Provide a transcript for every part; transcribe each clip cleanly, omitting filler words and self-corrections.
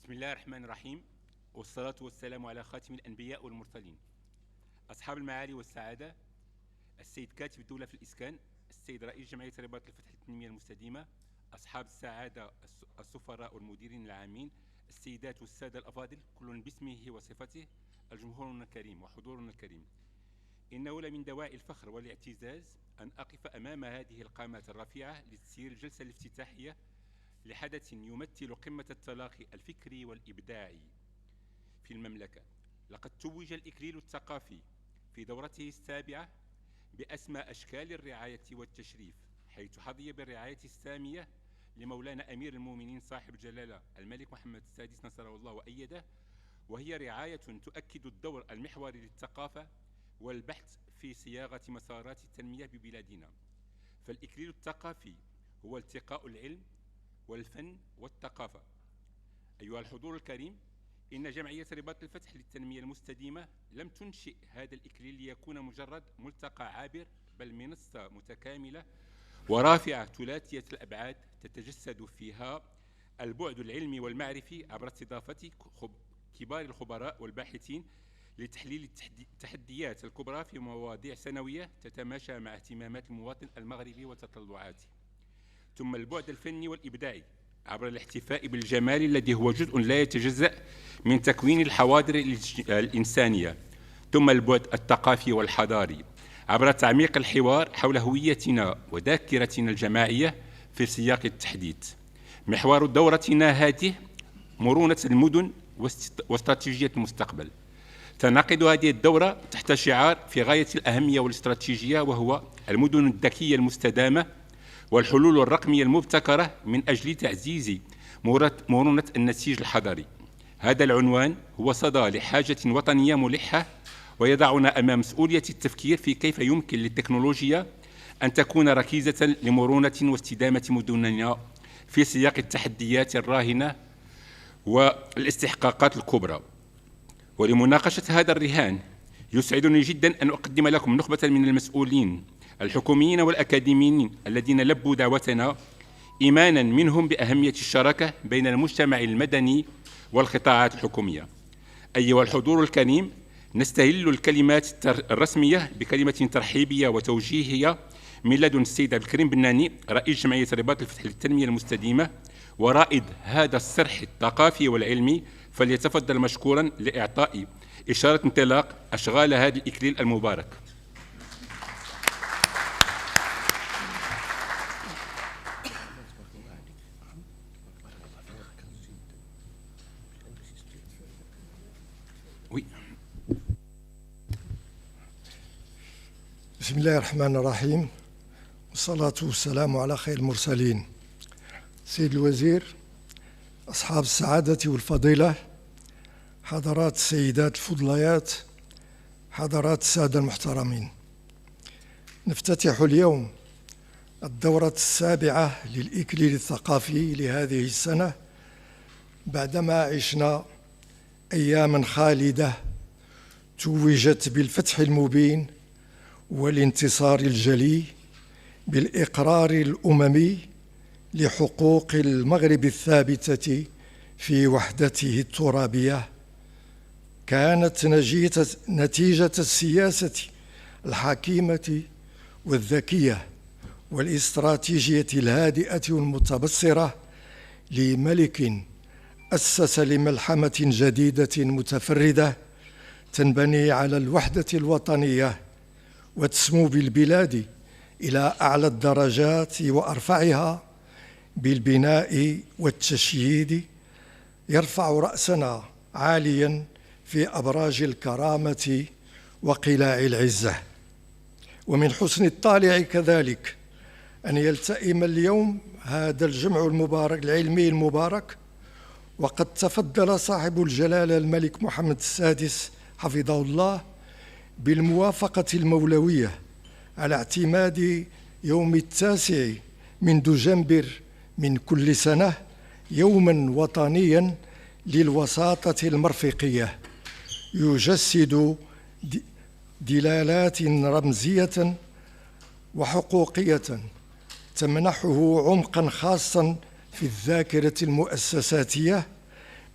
بسم الله الرحمن الرحيم، والصلاة والسلام على خاتم الأنبياء والمرسلين. أصحاب المعالي والسعادة، السيد كاتب الدولة في الإسكان، السيد رئيس جمعية رباط الفتح للتنمية المستدامة، أصحاب السعادة السفراء والمديرين العامين، السيدات والسادة الأفاضل، كل باسمه وصفته، الجمهور الكريم وحضورنا الكريم. إنه لمن دواعي الفخر والاعتزاز أن أقف أمام هذه القامات الرفيعة لتسيير الجلسة الافتتاحية لحدث يمثل قمة التلاقي الفكري والإبداعي في المملكة. لقد توج الإكليل الثقافي في دورته السابعة بأسمى أشكال الرعاية والتشريف، حيث حظي بالرعاية السامية لمولانا أمير المؤمنين صاحب الجلالة الملك محمد السادس نصره الله وأيده، وهي رعاية تؤكد الدور المحوري للثقافة والبحث في صياغة مسارات التنمية ببلادنا. فالإكليل الثقافي هو التقاء العلم والفن والثقافة. أيها الحضور الكريم، إن جمعية رباط الفتح للتنمية المستدامة لم تنشئ هذا الإكليل ليكون مجرد ملتقى عابر، بل منصة متكاملة ورافعة ثلاثية الأبعاد تتجسد فيها البعد العلمي والمعرفي عبر استضافة كبار الخبراء والباحثين لتحليل التحديات الكبرى في مواضيع سنوية تتماشى مع اهتمامات المواطن المغربي وتطلعاته، ثم البعد الفني والإبداعي عبر الاحتفاء بالجمال الذي هو جزء لا يتجزأ من تكوين الحواضر الإنسانية، ثم البعد الثقافي والحضاري عبر تعميق الحوار حول هويتنا وذاكرتنا الجماعية في سياق التحديث. محور دورتنا هذه مرونة المدن واستراتيجية المستقبل. تنعقد هذه الدورة تحت شعار في غاية الأهمية والاستراتيجية، وهو المدن الذكية المستدامة والحلول الرقمية المبتكرة من أجل تعزيز مرونة النسيج الحضري. هذا العنوان هو صدى لحاجة وطنية ملحة، ويضعنا أمام مسؤولية التفكير في كيف يمكن للتكنولوجيا أن تكون ركيزة لمرونة واستدامة مدننا في سياق التحديات الراهنة والاستحقاقات الكبرى. ولمناقشة هذا الرهان يسعدني جدا أن أقدم لكم نخبة من المسؤولين الحكوميين والأكاديميين الذين لبوا دعوتنا إيمانا منهم بأهمية الشراكة بين المجتمع المدني والقطاعات الحكومية. أيها الحضور الكريم، نستهل الكلمات الرسمية بكلمة ترحيبية وتوجيهية من لدن السيد عبد الكريم بناني، رئيس جمعية رباط الفتح للتنمية المستدامة ورائد هذا الصرح الثقافي والعلمي، فليتفضل مشكورا لإعطاء إشارة انطلاق أشغال هذا الإكليل المبارك. بسم الله الرحمن الرحيم، والصلاة والسلام على خير المرسلين. سيد الوزير، أصحاب السعادة والفضيلة، حضرات السيدات الفضليات، حضرات السادة المحترمين، نفتتح اليوم الدورة السابعة للإكليل الثقافي لهذه السنة، بعدما عشنا أياما خالدة توجت بالفتح المبين والانتصار الجلي بالإقرار الأممي لحقوق المغرب الثابتة في وحدته الترابية. كانت نتيجة السياسة الحكيمة والذكية والاستراتيجية الهادئة والمتبصرة لملك أسس لملحمة جديدة متفردة تنبني على الوحدة الوطنية وتسمو بالبلاد إلى أعلى الدرجات وأرفعها بالبناء والتشييد، يرفع رأسنا عاليا في أبراج الكرامة وقلاع العزة. ومن حسن الطالع كذلك أن يلتئم اليوم هذا الجمع المبارك العلمي المبارك، وقد تفضل صاحب الجلالة الملك محمد السادس حفظه الله بالموافقة المولوية على اعتماد يوم 9 من دجنبر من كل سنة يوما وطنيا للوساطة المرفقية، يجسد دلالات رمزية وحقوقية تمنحه عمقا خاصا في الذاكرة المؤسساتية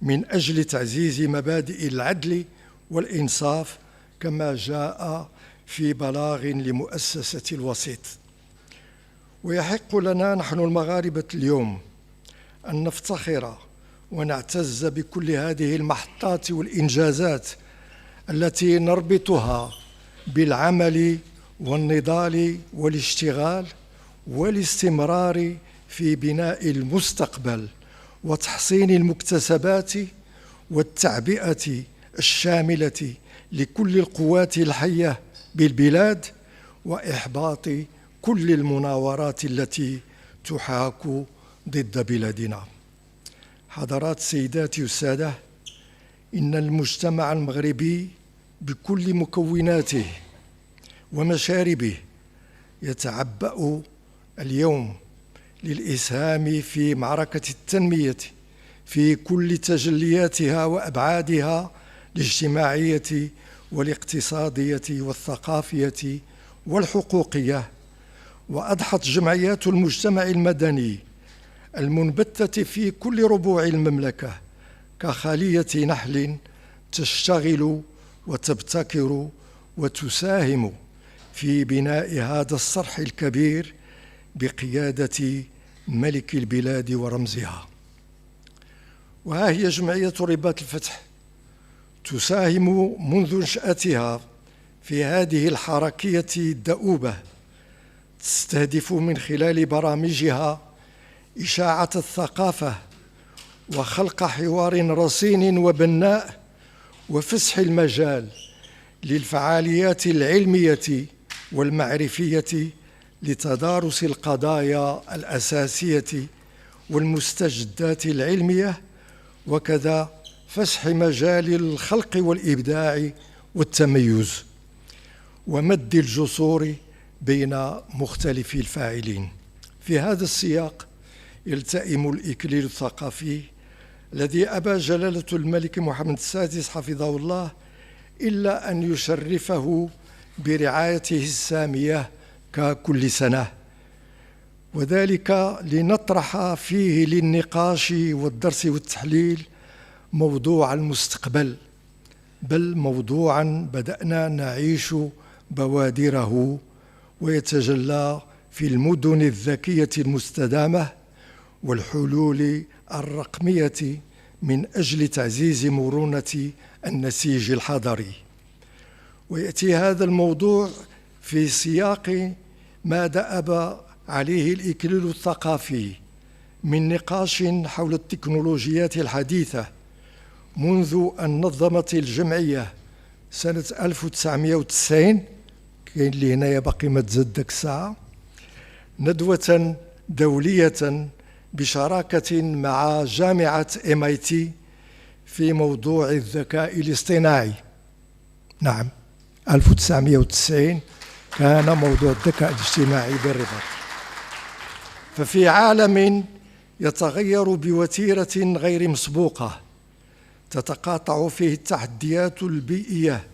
من أجل تعزيز مبادئ العدل والإنصاف كما جاء في بلاغ لمؤسسة الوسيط. ويحق لنا نحن المغاربة اليوم أن نفتخر ونعتز بكل هذه المحطات والإنجازات التي نربطها بالعمل والنضال والاشتغال والاستمرار في بناء المستقبل وتحصين المكتسبات والتعبئة الشاملة لكل القوات الحية بالبلاد وإحباط كل المناورات التي تحاك ضد بلادنا. حضرات سيداتي والسادة، إن المجتمع المغربي بكل مكوناته ومشاربه يتعبأ اليوم للإسهام في معركة التنمية في كل تجلياتها وأبعادها الاجتماعية والاقتصادية والثقافية والحقوقية. وأضحت جمعيات المجتمع المدني المنبتة في كل ربوع المملكة كخلية نحل تشتغل وتبتكر وتساهم في بناء هذا الصرح الكبير بقيادة ملك البلاد ورمزها. وها هي جمعية رباط الفتح تساهم منذ نشأتها في هذه الحركية الدؤوبة، تستهدف من خلال برامجها إشاعة الثقافة وخلق حوار رصين وبناء وفسح المجال للفعاليات العلمية والمعرفية لتدارس القضايا الأساسية والمستجدات العلمية، وكذا فسح مجال الخلق والإبداع والتميز ومد الجسور بين مختلف الفاعلين. في هذا السياق يلتئم الإكليل الثقافي الذي أبى جلالة الملك محمد السادس حفظه الله إلا أن يشرفه برعايته السامية ككل سنة، وذلك لنطرح فيه للنقاش والدرس والتحليل موضوع المستقبل، بل موضوعا بدأنا نعيش بوادره ويتجلى في المدن الذكية المستدامة والحلول الرقمية من أجل تعزيز مرونة النسيج الحضري. ويأتي هذا الموضوع في سياق ما دأب عليه الإكليل الثقافي من نقاش حول التكنولوجيات الحديثة منذ أن نظمت الجمعية سنة 1990، كاين اللي هنايا باقي ما تزاد داك الساعة، ندوة دولية بشراكة مع جامعة MIT في موضوع الذكاء الاصطناعي. نعم، 1990 كان موضوع الذكاء الاجتماعي بالرباط. ففي عالم يتغير بوتيرة غير مسبوقة تتقاطع فيه التحديات البيئية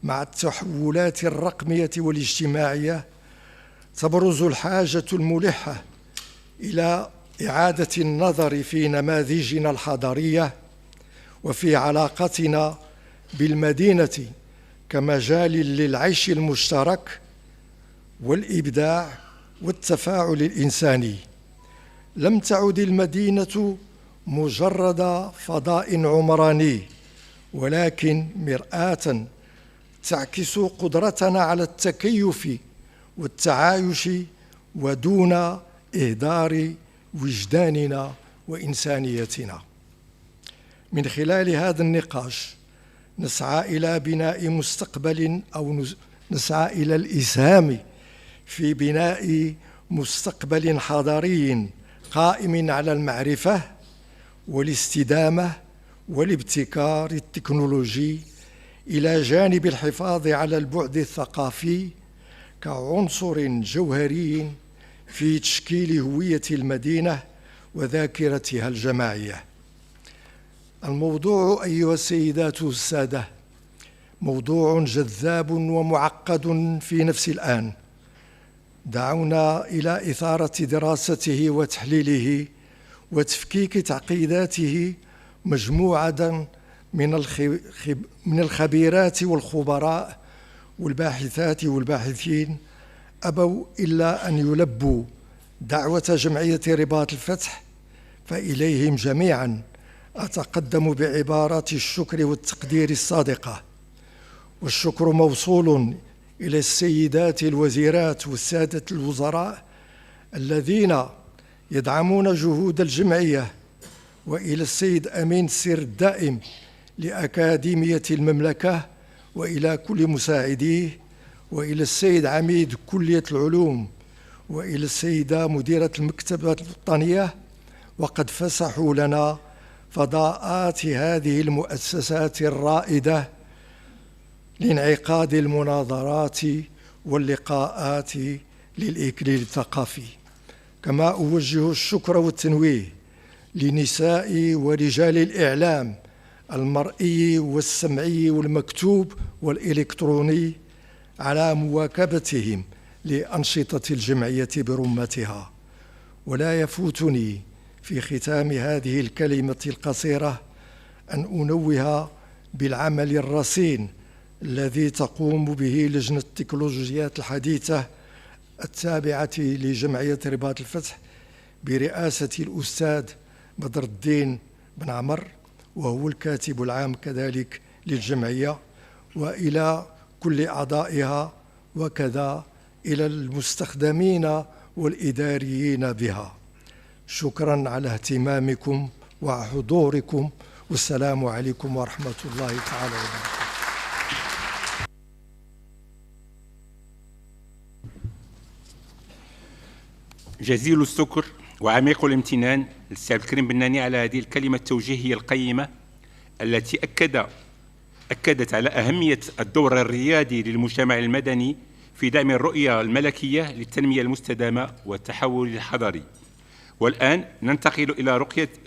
مع التحولات الرقمية والاجتماعية، تبرز الحاجة الملحة إلى إعادة النظر في نماذجنا الحضارية وفي علاقتنا بالمدينة كمجال للعيش المشترك والإبداع والتفاعل الإنساني. لم تعد المدينة مجرد فضاء عمراني، ولكن مرآة تعكس قدرتنا على التكيف والتعايش ودون إهدار وجداننا وإنسانيتنا. من خلال هذا النقاش نسعى إلى بناء مستقبل أو نسعى إلى الإسهام في بناء مستقبل حضاري قائم على المعرفة والاستدامة والابتكار التكنولوجي، إلى جانب الحفاظ على البعد الثقافي كعنصر جوهري في تشكيل هوية المدينة وذاكرتها الجماعية. الموضوع أيها السيدات والسادة موضوع جذاب ومعقد في نفس الآن. دعونا إلى إثارة دراسته وتحليله وتفكيك تعقيداته مجموعة من الخبيرات والخبراء والباحثات والباحثين أبوا إلا أن يلبوا دعوة جمعية رباط الفتح، فإليهم جميعا أتقدم بعبارات الشكر والتقدير الصادقة. والشكر موصول إلى السيدات الوزيرات والسادة الوزراء الذين يدعمون جهود الجمعية، وإلى السيد أمين السر الدائم لأكاديمية المملكة، وإلى كل مساعديه، وإلى السيد عميد كلية العلوم، وإلى السيدة مديرة المكتبة الوطنية. وقد فسحوا لنا فضاءات هذه المؤسسات الرائدة لانعقاد المناظرات واللقاءات للإكليل الثقافي. كما أوجه الشكر والتنويه لنساء ورجال الإعلام المرئي والسمعي والمكتوب والإلكتروني على مواكبتهم لأنشطة الجمعية برمتها. ولا يفوتني في ختام هذه الكلمة القصيرة أن أنوه بالعمل الرصين الذي تقوم به لجنة التكنولوجيات الحديثة التابعة لجمعية رباط الفتح برئاسة الأستاذ بدر الدين بن عمر، وهو الكاتب العام كذلك للجمعية، وإلى كل أعضائها، وكذا إلى المستخدمين والإداريين بها. شكرا على اهتمامكم وحضوركم، والسلام عليكم ورحمة الله تعالى وبركاته. جزيل الشكر وعميق الامتنان للسيد الكريم بناني على هذه الكلمة التوجيهية القيمة التي أكدت على أهمية الدور الريادي للمجتمع المدني في دعم الرؤية الملكية للتنمية المستدامة والتحول الحضري. والآن ننتقل إلى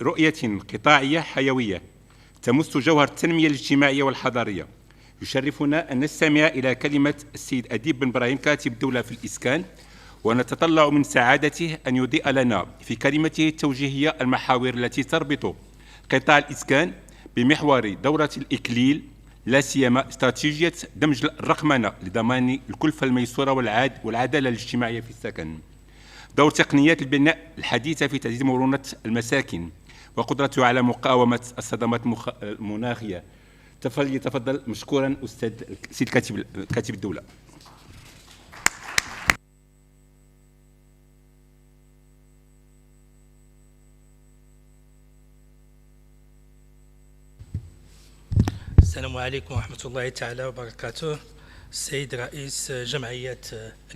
رؤية قطاعية حيوية تمس جوهر التنمية الاجتماعية والحضارية. يشرفنا أن نستمع إلى كلمة السيد أديب بن إبراهيم كاتب الدولة في الإسكان، ونتطلع من سعادته أن يضيء لنا في كلمته التوجيهية المحاور التي تربط قطاع الإسكان بمحور دورة الإكليل، لا سيما استراتيجية دمج الرقمنة لضمان الكلفة الميسورة والعدالة الاجتماعية في السكن، دور تقنيات البناء الحديثة في تعزيز مرونة المساكن وقدرته على مقاومة الصدمات المناخية. فليتفضل مشكورا أستاذ سيد كاتب الدولة. السلام عليكم ورحمة الله تعالى وبركاته. السيد رئيس جمعية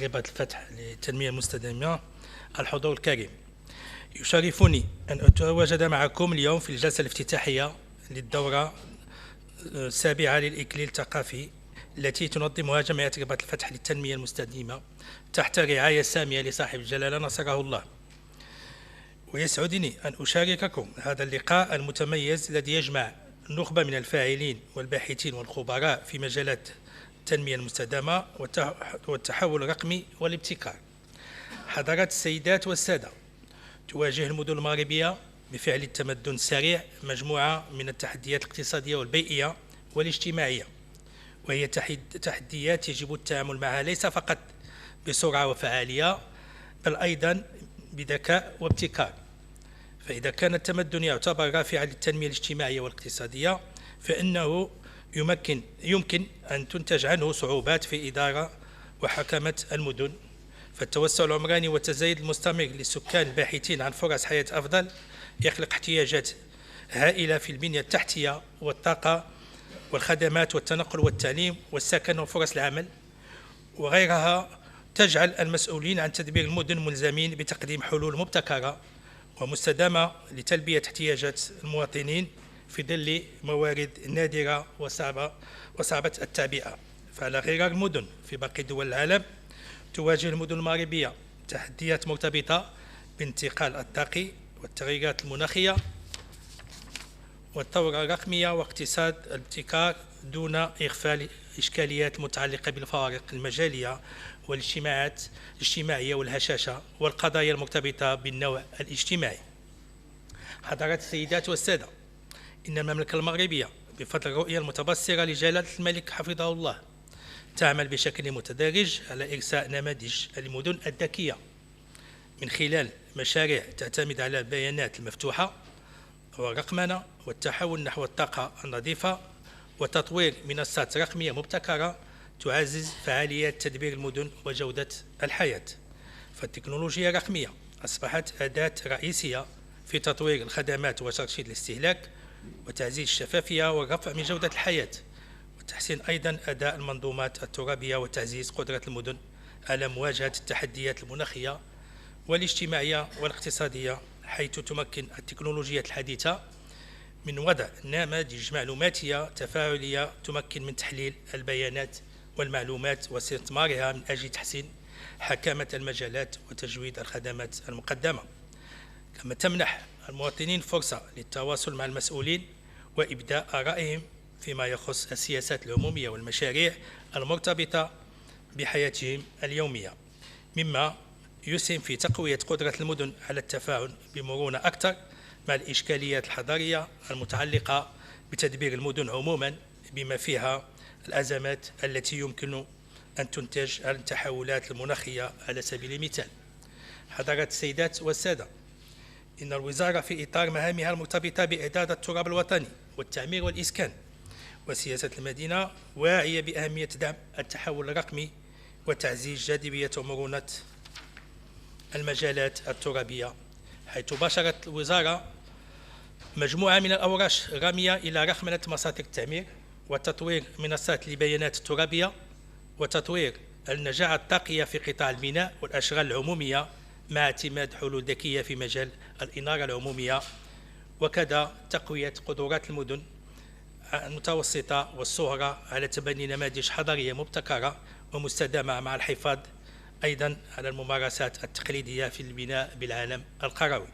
رباط الفتح للتنمية المستدامة، الحضور الكريم، يشرفني أن أتواجد معكم اليوم في الجلسة الافتتاحية للدورة السابعة للإكليل الثقافي التي تنظمها جمعية رباط الفتح للتنمية المستدامة تحت رعاية سامية لصاحب الجلالة نصره الله. ويسعدني أن أشارككم هذا اللقاء المتميز الذي يجمع نخبة من الفاعلين والباحثين والخبراء في مجالات التنمية المستدامة والتحول الرقمي والابتكار. حضرات السيدات والسادة، تواجه المدن المغربية بفعل التمدن السريع مجموعة من التحديات الاقتصادية والبيئية والاجتماعية، وهي تحديات يجب التعامل معها ليس فقط بسرعة وفعالية، بل أيضا بذكاء وابتكار. فإذا كان التمدن يعتبر رافعا للتنمية الاجتماعية والاقتصادية، فإنه يمكن أن تنتج عنه صعوبات في إدارة وحكمة المدن، فالتوسع العمراني والتزايد المستمر للسكان الباحثين عن فرص حياة أفضل يخلق احتياجات هائلة في البنية التحتية والطاقة والخدمات والتنقل والتعليم والسكن وفرص العمل وغيرها، تجعل المسؤولين عن تدبير المدن ملزمين بتقديم حلول مبتكرة ومستدامة لتلبية احتياجات المواطنين في ظل موارد نادرة وصعبة التعبئة. فعلى غرار المدن في باقي دول العالم، تواجه المدن المغربية تحديات مرتبطة بانتقال الطاقي والتغيرات المناخية والثورة الرقمية واقتصاد الابتكار، دون إغفال الإشكاليات المتعلقة بالفوارق المجالية والاجتماعية والهشاشة والقضايا المرتبطة بالنوع الاجتماعي. حضرات السيدات والسادة، إن المملكة المغربية بفضل الرؤية المتبصرة لجلالة الملك حفظه الله تعمل بشكل متدرج على إرساء نماذج المدن الذكية من خلال مشاريع تعتمد على البيانات المفتوحة والرقمنة والتحول نحو الطاقة النظيفة وتطوير منصات رقمية مبتكرة تعزز فعالية تدبير المدن وجودة الحياة. فالتكنولوجيا الرقمية أصبحت أداة رئيسية في تطوير الخدمات وترشيد الاستهلاك وتعزيز الشفافية والرفع من جودة الحياة وتحسين أيضا أداء المنظومات الترابية وتعزيز قدرة المدن على مواجهة التحديات المناخية والاجتماعية والاقتصادية، حيث تمكن التكنولوجيا الحديثة من وضع نماذج معلوماتية تفاعلية تمكن من تحليل البيانات والمعلومات واستثمارها من أجل تحسين حكامة المجالات وتجويد الخدمات المقدمة. كما تمنح المواطنين فرصة للتواصل مع المسؤولين وإبداء آرائهم فيما يخص السياسات العمومية والمشاريع المرتبطة بحياتهم اليومية، مما يسهم في تقوية قدرة المدن على التفاعل بمرونة أكثر مع الإشكاليات الحضارية المتعلقة بتدبير المدن عموما، بما فيها الأزمات التي يمكن أن تنتج عن التحولات المناخية. على سبيل المثال، حضرات السيدات والسادة، إن الوزارة في إطار مهامها المرتبطة بإعداد التراب الوطني والتعمير والإسكان وسياسة المدينة واعية بأهمية دعم التحول الرقمي وتعزيز جاذبية ومرونة المجالات الترابية، حيث باشرت الوزارة مجموعة من الأوراش الرامية إلى رقمنة مصادر التعمير وتطوير منصات البيانات الترابية وتطوير النجاعة الطاقية في قطاع البناء والأشغال العمومية مع اعتماد حلول ذكية في مجال الإنارة العمومية، وكذا تقوية قدرات المدن المتوسطة والصغرى على تبني نماذج حضارية مبتكرة ومستدامة مع الحفاظ أيضا على الممارسات التقليدية في البناء بالعالم القروي.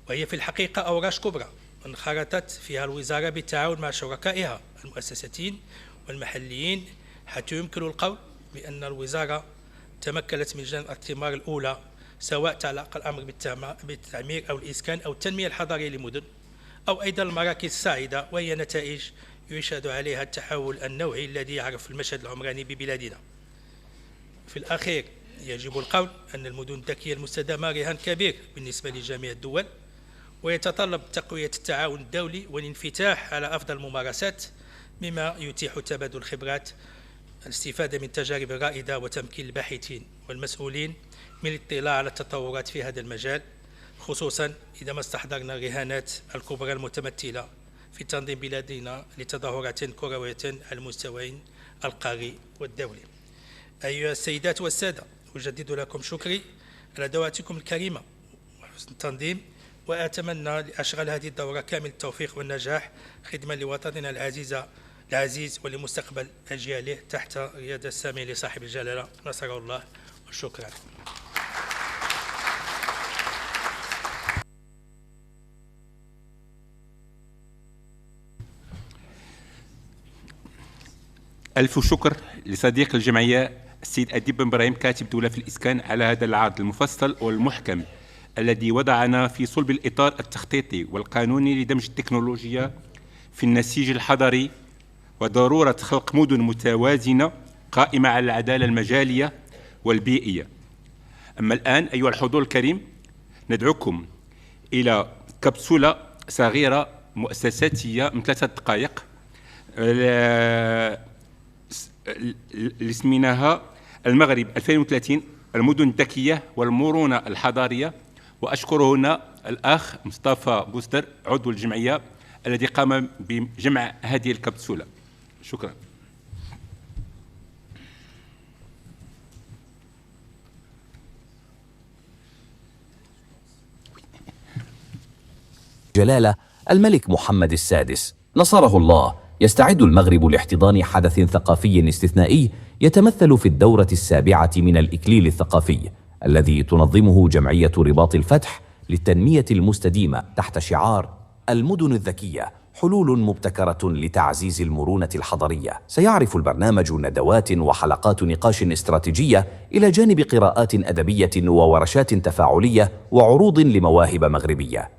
وهي في الحقيقة أوراش كبرى انخرطت فيها الوزارة بالتعاون مع شركائها المؤسساتيين والمحليين، حتى يمكن القول بأن الوزارة تمكنت من جني الثمار الأولى، سواء تعلق الأمر بالتعمير أو الإسكان أو التنمية الحضرية للمدن أو أيضا المراكز السعيدة، وهي نتائج يشهد عليها التحول النوعي الذي يعرف المشهد العمراني ببلادنا. في الأخير يجب القول أن المدن الذكية المستدامة رهان كبير بالنسبة لجميع الدول، ويتطلب تقوية التعاون الدولي والانفتاح على أفضل الممارسات، مما يتيح تبادل الخبرات، الاستفادة من التجارب الرائدة وتمكين الباحثين والمسؤولين من الاطلاع على التطورات في هذا المجال، خصوصا إذا ما استحضرنا الرهانات الكبرى المتمثلة في تنظيم بلادنا لتظاهرات كروية على المستويين القاري والدولي. أيها السيدات والسادة، أجدد لكم شكري على دعواتكم الكريمة وحسن التنظيم، وأتمنى لأشغال هذه الدورة كامل التوفيق والنجاح خدمة لوطننا العزيز ولمستقبل أجياله تحت ريادة السامي لصاحب الجلالة نصره الله، وشكرا. ألف شكر لصديق الجمعية السيد أديب بن إبراهيم كاتب الدولة في الإسكان على هذا العرض المفصل والمحكم الذي وضعنا في صلب الإطار التخطيطي والقانوني لدمج التكنولوجيا في النسيج الحضري وضرورة خلق مدن متوازنة قائمة على العدالة المجالية والبيئية. أما الآن أيها الحضور الكريم، ندعوكم إلى كبسولة صغيرة مؤسساتية من 3 دقائق اسميناها المغرب 2030 المدن الذكية والمرونة الحضارية. وأشكر هنا الأخ مصطفى بوستر عضو الجمعية الذي قام بجمع هذه الكبسولة. شكرا. جلالة الملك محمد السادس نصره الله، يستعد المغرب لاحتضان حدث ثقافي استثنائي يتمثل في الدورة 7 من الإكليل الثقافي الذي تنظمه جمعية رباط الفتح للتنمية المستديمة تحت شعار المدن الذكية، حلول مبتكرة لتعزيز المرونة الحضرية. سيعرف البرنامج ندوات وحلقات نقاش استراتيجية إلى جانب قراءات أدبية وورشات تفاعلية وعروض لمواهب مغربية.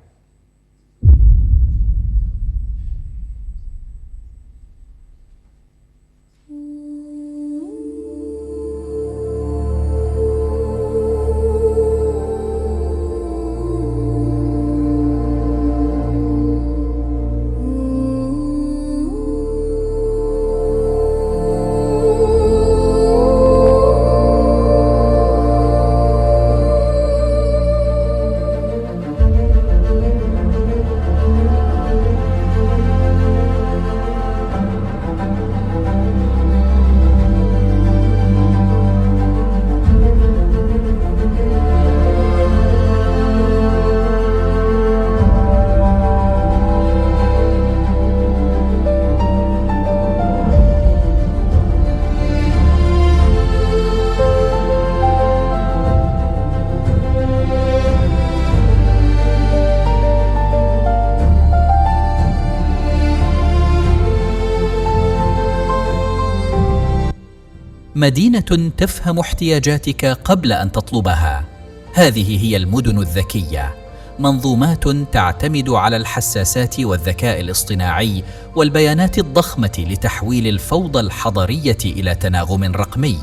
مدينة تفهم احتياجاتك قبل أن تطلبها. هذه هي المدن الذكية، منظومات تعتمد على الحساسات والذكاء الاصطناعي والبيانات الضخمة لتحويل الفوضى الحضرية إلى تناغم رقمي.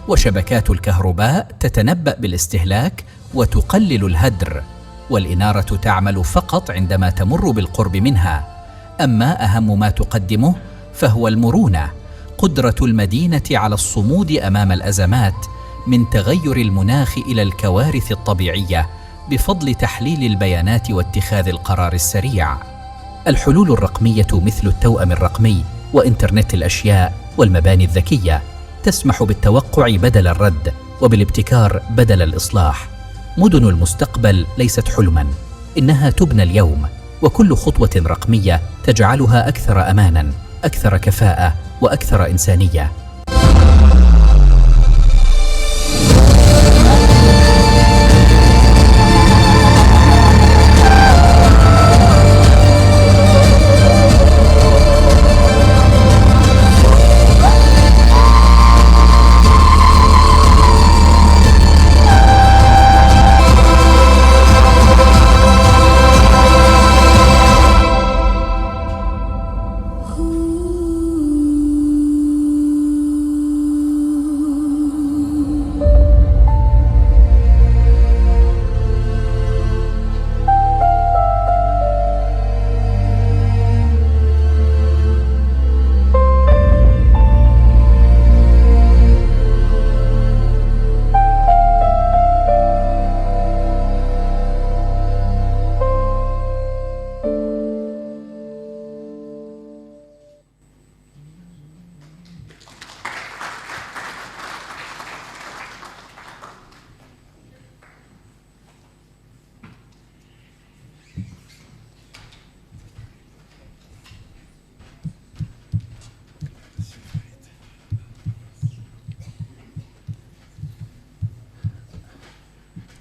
وشبكات الكهرباء تتنبأ بالاستهلاك وتقلل الهدر، والإنارة تعمل فقط عندما تمر بالقرب منها. أما أهم ما تقدمه فهو المرونة، قدرة المدينة على الصمود أمام الأزمات، من تغير المناخ إلى الكوارث الطبيعية، بفضل تحليل البيانات واتخاذ القرار السريع. الحلول الرقمية مثل التوأم الرقمي وإنترنت الأشياء والمباني الذكية تسمح بالتوقع بدل الرد وبالابتكار بدل الإصلاح. مدن المستقبل ليست حلماً، إنها تبنى اليوم، وكل خطوة رقمية تجعلها أكثر أماناً، أكثر كفاءة، وأكثر إنسانية.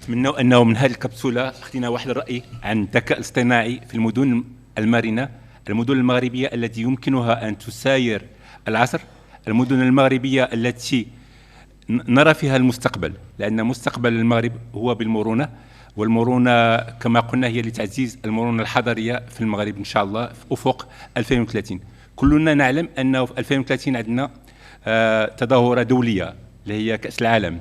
نتمنى أنه من هذه الكبسولة أخذنا واحد الرأي عن الذكاء الاصطناعي في المدن المرنة، المدن المغربية التي يمكنها أن تساير العصر، المدن المغربية التي نرى فيها المستقبل، لأن مستقبل المغرب هو بالمرونة، والمرونة كما قلنا هي لتعزيز المرونة الحضرية في المغرب إن شاء الله في أفق 2030. كلنا نعلم أنه في 2030 عندنا تظاهرة دولية اللي هي كأس العالم.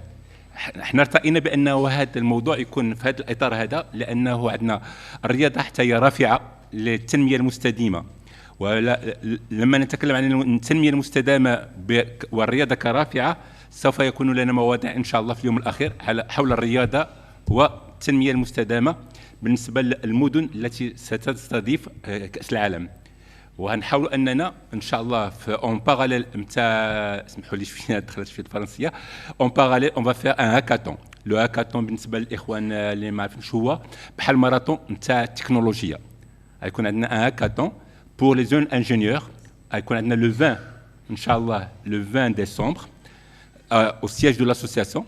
احنا ارتئينا بانه هذا الموضوع يكون في هذا الاطار هذا، لانه عندنا الرياضه حتى هي رافعه للتنميه المستدامه، ولما نتكلم عن التنميه المستدامه والرياضه كرافعه سوف يكون لنا مواضيع ان شاء الله في اليوم الاخير حول الرياضه والتنميه المستدامه بالنسبه للمدن التي ستستضيف كاس العالم. وهنحاول اننا ان شاء الله في اون باراليل نتاع، اسمحوا لي شويه دخلت في الفرنسيه، اون باراليل اون فا فير ان هاكاطون. لو هاكاطون بالنسبه للاخوان اللي ما عارفينش هو بحال ماراثون نتاع التكنولوجيا. غيكون عندنا ان هاكاطون بور لي زون انجينيور، غيكون عندنا لو 20 ان شاء الله لو 20 ديسمبر au siège de l'association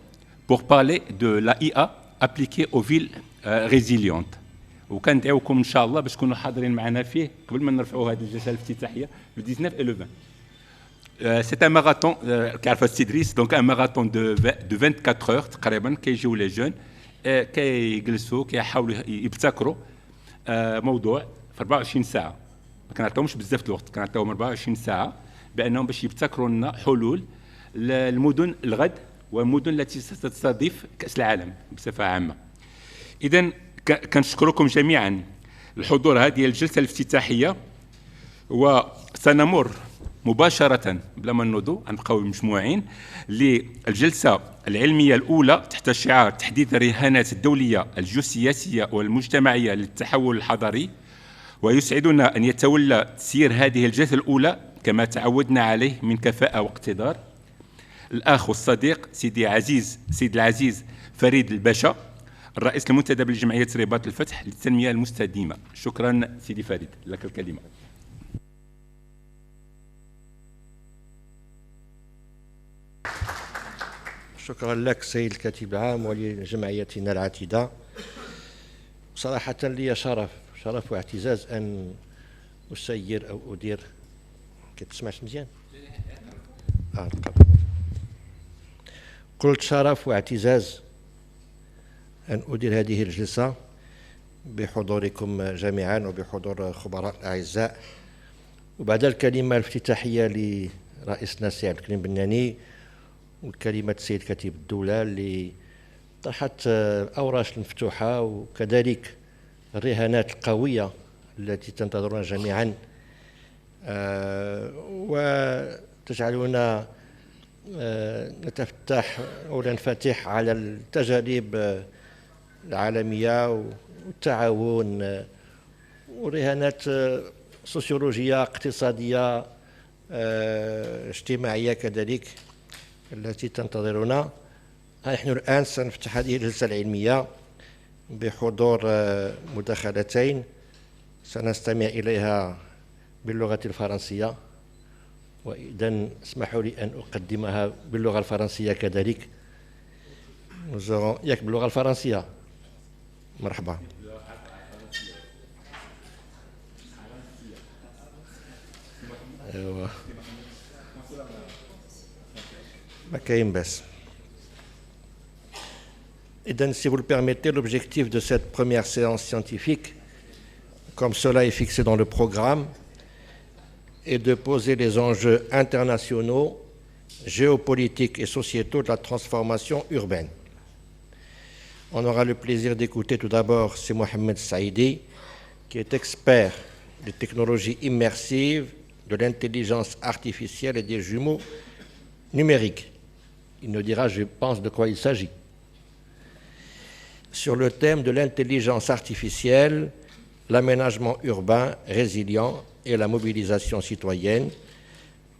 pour parler de la IA appliquée aux villes résilientes. وكندعوكم ان شاء الله باش تكونوا حاضرين معنا فيه قبل ما نرفعوا هذه الجلسه الافتتاحيه لو 19 et le 20. C'est un marathon كعرف السيدريس، دونك ان ماراثون دو 24 heures تقريبا. كيجيو لي جون كيجلسوا كيحاولوا يبتكروا موضوع في 24 ساعه، ما كنعطيهمش بزاف الوقت، كنعطيهم 24 ساعه بانهم باش يبتكروا لنا حلول للمدن الغد والمدن التي ستستضيف كاس العالم بصفه عامه. اذا كنشكركم جميعا الحضور هذه الجلسه الافتتاحيه، وسنمر مباشره بلا ما نوضوا غنبقاو مجموعين للجلسه العلميه الاولى تحت شعار تحديث الرهانات الدوليه الجيوسياسيه والمجتمعيه للتحول الحضري. ويسعدنا ان يتولى تسيير هذه الجلسه الاولى كما تعودنا عليه من كفاءه واقتدار الاخ والصديق سيدي العزيز فريد الباشا، الرئيس المنتدب لجمعية رباط الفتح للتنمية المستدامة. شكرا سيدي فريد، لك الكلمة. شكرا لك سيد الكاتب العام ولجمعيتنا العتيدة. صراحة لي شرف واعتزاز أن أسير أو أدير. كتسمعش مزيان؟ قلت شرف واعتزاز أن أدير هذه الجلسة بحضوركم جميعا وبحضور خبراء الأعزاء. وبعد الكلمة الافتتاحية لرئيسنا السي عبد الكريم بناني وكلمة السيد كاتب الدولة اللي طرحت الأوراش المفتوحة وكذلك الرهانات القوية التي تنتظرنا جميعا وتجعلنا نتفتح أو ننفتح على التجارب العالمية والتعاون ورهانات سوسيولوجية اقتصادية اجتماعية كذلك التي تنتظرنا. نحن الآن سنفتح هذه الجلسة العلمية بحضور مداخلتين سنستمع إليها باللغة الفرنسية، وإذن اسمحوا لي أن أقدمها باللغة الفرنسية كذلك. ياك باللغة الفرنسية؟ مرحبا. أيوة. ما كاين بس. إذن si vous le permettez, l'objectif de cette première séance scientifique, comme cela est fixé dans le programme, est de poser les enjeux internationaux, géopolitiques et sociétaux de la transformation urbaine. On aura le plaisir d'écouter tout d'abord c'est Mohamed Saïdi, qui est expert des technologies immersives, de l'intelligence artificielle et des jumeaux numériques. Il nous dira, je pense, de quoi il s'agit. Sur le thème de l'intelligence artificielle, l'aménagement urbain résilient et la mobilisation citoyenne.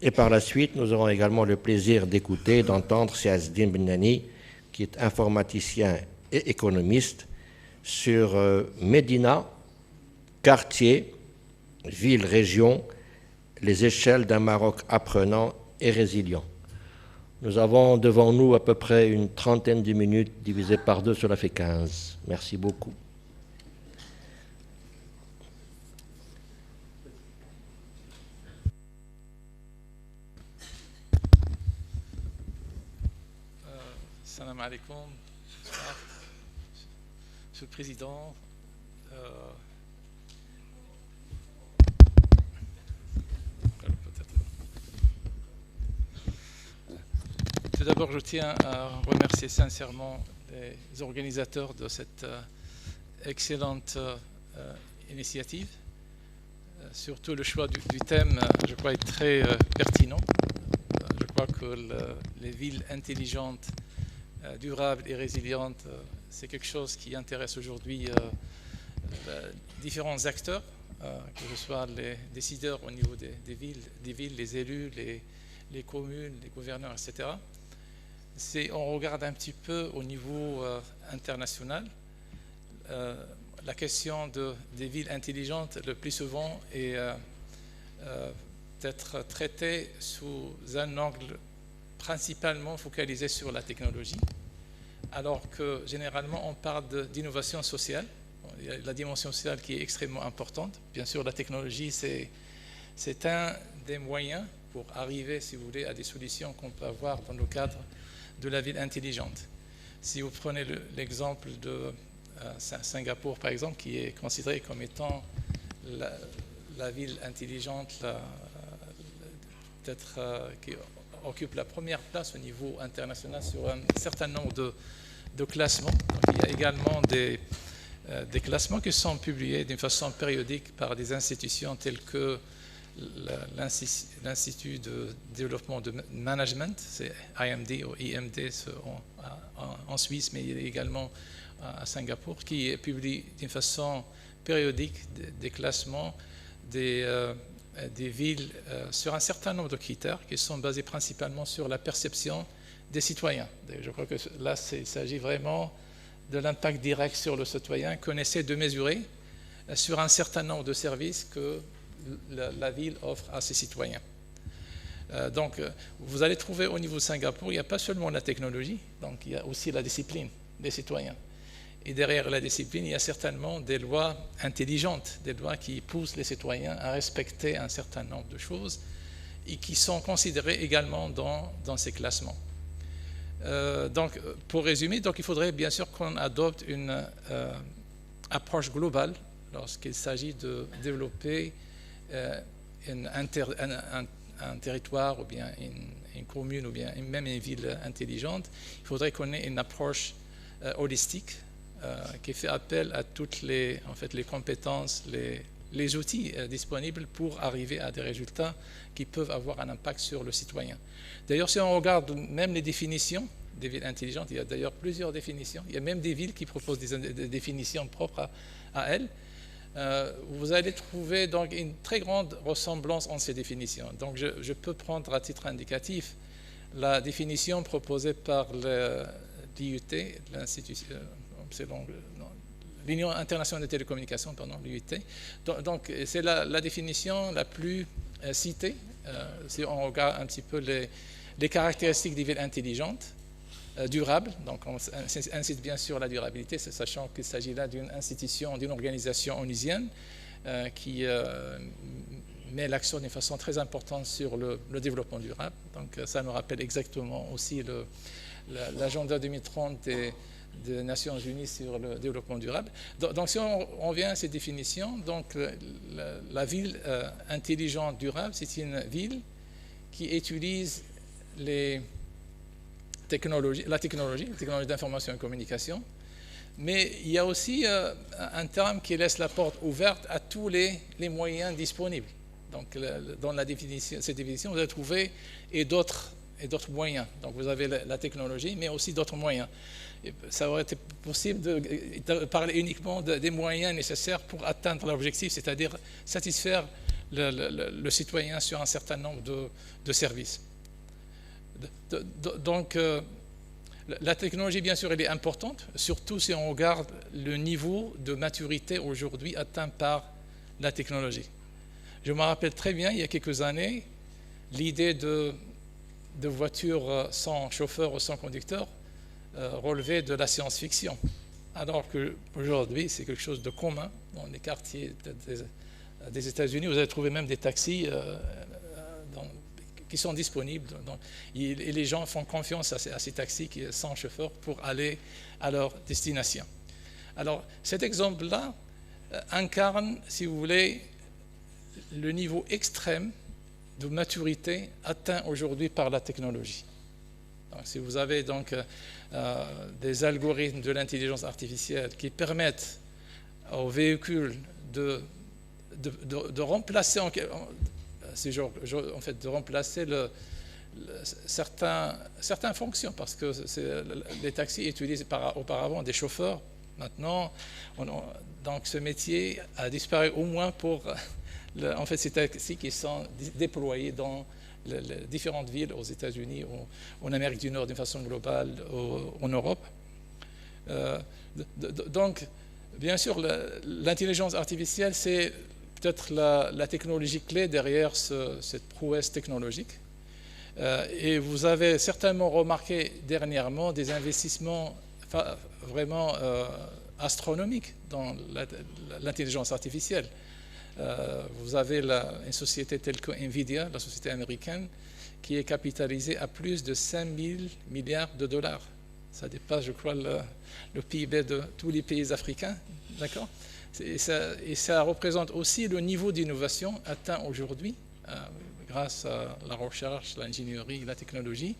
Et par la suite, nous aurons également le plaisir d'écouter et d'entendre Siazdine Bennani, qui est informaticien et économiste, sur Médina, quartier, ville, région, les échelles d'un Maroc apprenant et résilient. Nous avons devant nous à peu près une trentaine de minutes divisées par 2, cela fait 15. Merci beaucoup. Salam alaikum. Monsieur le Président, tout d'abord, je tiens à remercier sincèrement les organisateurs de cette excellente initiative. Surtout le choix du thème, je crois, est très pertinent. Je crois que les villes intelligentes, durables et résilientes, c'est quelque chose qui intéresse aujourd'hui différents acteurs, que ce soit les décideurs au niveau des villes, les élus, les communes, les gouverneurs, etc. Si on regarde un petit peu au niveau international, la question des villes intelligentes, le plus souvent, est d'être traitée sous un angle principalement focalisé sur la technologie, alors que généralement on parle d'innovation sociale. Il y a la dimension sociale qui est extrêmement importante. Bien sûr, la technologie, c'est un des moyens pour arriver, si vous voulez, à des solutions qu'on peut avoir dans le cadre de la ville intelligente. Si vous prenez l'exemple de Singapour, par exemple, qui est considéré comme étant la ville intelligente, peut-être qui occupe la première place au niveau international sur un certain nombre de classements. Donc, il y a également des classements qui sont publiés d'une façon périodique par des institutions telles que l'Institut de développement de management, c'est IMD ou IMD en Suisse, mais il y a également à Singapour, qui publie d'une façon périodique des classements des villes sur un certain nombre de critères qui sont basés principalement sur la perception des citoyens. Je crois que là, il s'agit vraiment de l'impact direct sur le citoyen qu'on essaie de mesurer sur un certain nombre de services que la ville offre à ses citoyens. Donc, vous allez trouver au niveau de Singapour, il n'y a pas seulement la technologie, donc il y a aussi la discipline des citoyens. Et derrière la discipline, il y a certainement des lois intelligentes, des lois qui poussent les citoyens à respecter un certain nombre de choses et qui sont considérées également dans ces classements. Donc, pour résumer, donc, il faudrait bien sûr qu'on adopte une approche globale lorsqu'il s'agit de développer un territoire ou bien une commune ou bien même une ville intelligente. Il faudrait qu'on ait une approche holistique qui fait appel à toutes les compétences, les outils disponibles pour arriver à des résultats qui peuvent avoir un impact sur le citoyen. D'ailleurs, si on regarde même les définitions des villes intelligentes, il y a d'ailleurs plusieurs définitions. Il y a même des villes qui proposent des définitions propres à elles. Vous allez trouver donc une très grande ressemblance entre ces définitions. Donc je peux prendre à titre indicatif la définition proposée par l'IUT, l'Union internationale des télécommunications, l'IUT. Donc c'est la définition la plus citée, si on regarde un petit peu les caractéristiques des villes intelligentes, durables. Donc on insiste bien sur la durabilité, sachant qu'il s'agit là d'une institution, d'une organisation onusienne qui met l'accent d'une façon très importante sur le développement durable. Donc ça nous rappelle exactement aussi l'agenda 2030 des Nations Unies sur le développement durable. Donc si on revient à ces définitions, donc la ville intelligente durable, c'est une ville qui utilise la technologie d'information et communication, mais il y a aussi un terme qui laisse la porte ouverte à tous les moyens disponibles. Donc dans cette définition, vous allez trouver et d'autres moyens. Donc vous avez la technologie, mais aussi d'autres moyens. Et ça aurait été possible de parler uniquement des moyens nécessaires pour atteindre l'objectif, c'est-à-dire satisfaire le citoyen sur un certain nombre de services. Donc la technologie, bien sûr, elle est importante, surtout si on regarde le niveau de maturité aujourd'hui atteint par la technologie. Je me rappelle très bien, il y a quelques années, l'idée de voitures sans chauffeur ou sans conducteur relevait de la science-fiction, alors qu'aujourd'hui, c'est quelque chose de commun dans les quartiers des États-Unis. Vous allez trouver même des taxis qui sont disponibles. Et les gens font confiance à ces taxis sans chauffeur pour aller à leur destination. Alors, cet exemple-là incarne, si vous voulez, le niveau extrême de maturité atteint aujourd'hui par la technologie. Donc, si vous avez donc des algorithmes de l'intelligence artificielle qui permettent aux véhicules de remplacer de remplacer certaines fonctions, parce que les taxis utilisaient auparavant des chauffeurs. Maintenant, donc ce métier a disparu au moins pour ces taxis qui sont déployés dans les différentes villes aux États-Unis, en Amérique du Nord d'une façon globale, en Europe. Donc, bien sûr, l'intelligence artificielle, c'est peut-être la technologie clé derrière cette prouesse technologique. Et vous avez certainement remarqué dernièrement des investissements vraiment astronomiques dans l'intelligence artificielle. Vous avez une société telle que Nvidia, la société américaine, qui est capitalisée à plus de 5 000 milliards de dollars. Ça dépasse, je crois, le PIB de tous les pays africains. D'accord ? Et ça représente aussi le niveau d'innovation atteint aujourd'hui grâce à la recherche, l'ingénierie, la technologie.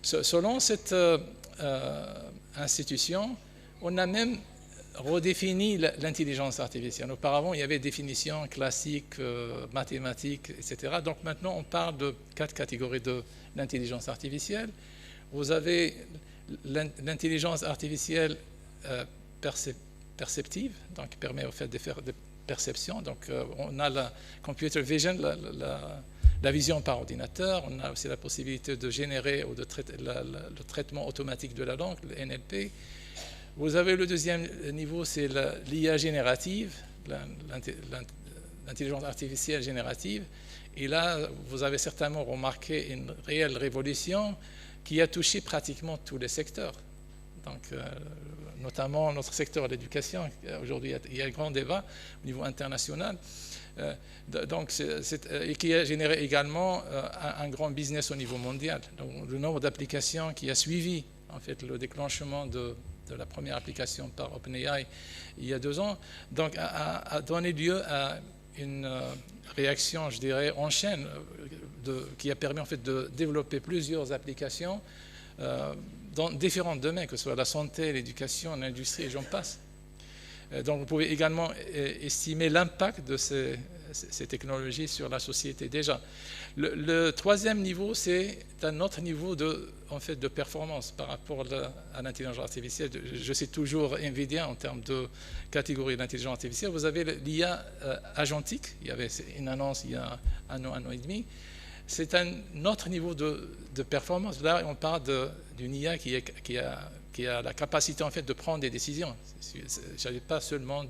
Selon cette institution, on a même redéfini l'intelligence artificielle. Auparavant, il y avait des définitions classiques, mathématiques, etc. Donc maintenant, on parle de 4 catégories de l'intelligence artificielle. Vous avez l'intelligence artificielle perceptive, donc qui permet au fait de faire des perceptions. Donc on a la computer vision, la vision par ordinateur. On a aussi la possibilité de générer ou de traiter le traitement automatique de la langue, le NLP. Vous avez le deuxième niveau, c'est l'IA générative, l'intelligence artificielle générative. Et là, vous avez certainement remarqué une réelle révolution qui a touché pratiquement tous les secteurs. Donc, notamment notre secteur de l'éducation. Aujourd'hui, il y a un grand débat au niveau international. Et qui a généré également un grand business au niveau mondial. Donc, le nombre d'applications qui a suivi en fait, le déclenchement de la première application par OpenAI il y a 2 ans, donc, a donné lieu à une réaction, je dirais, en chaîne, qui a permis en fait, de développer plusieurs applications dans différents domaines, que ce soit la santé, l'éducation, l'industrie, et j'en passe. Donc vous pouvez également estimer l'impact de ces technologies sur la société déjà. Le 3e niveau, c'est un autre niveau en fait, de performance par rapport à l'intelligence artificielle. Je cite toujours NVIDIA en termes de catégorie d'intelligence artificielle. Vous avez l'IA agentique, il y avait une annonce il y a un an et demi. C'est un autre niveau de performance. Là, on parle d'une IA qui a la capacité en fait, de prendre des décisions. Il ne s'agit pas seulement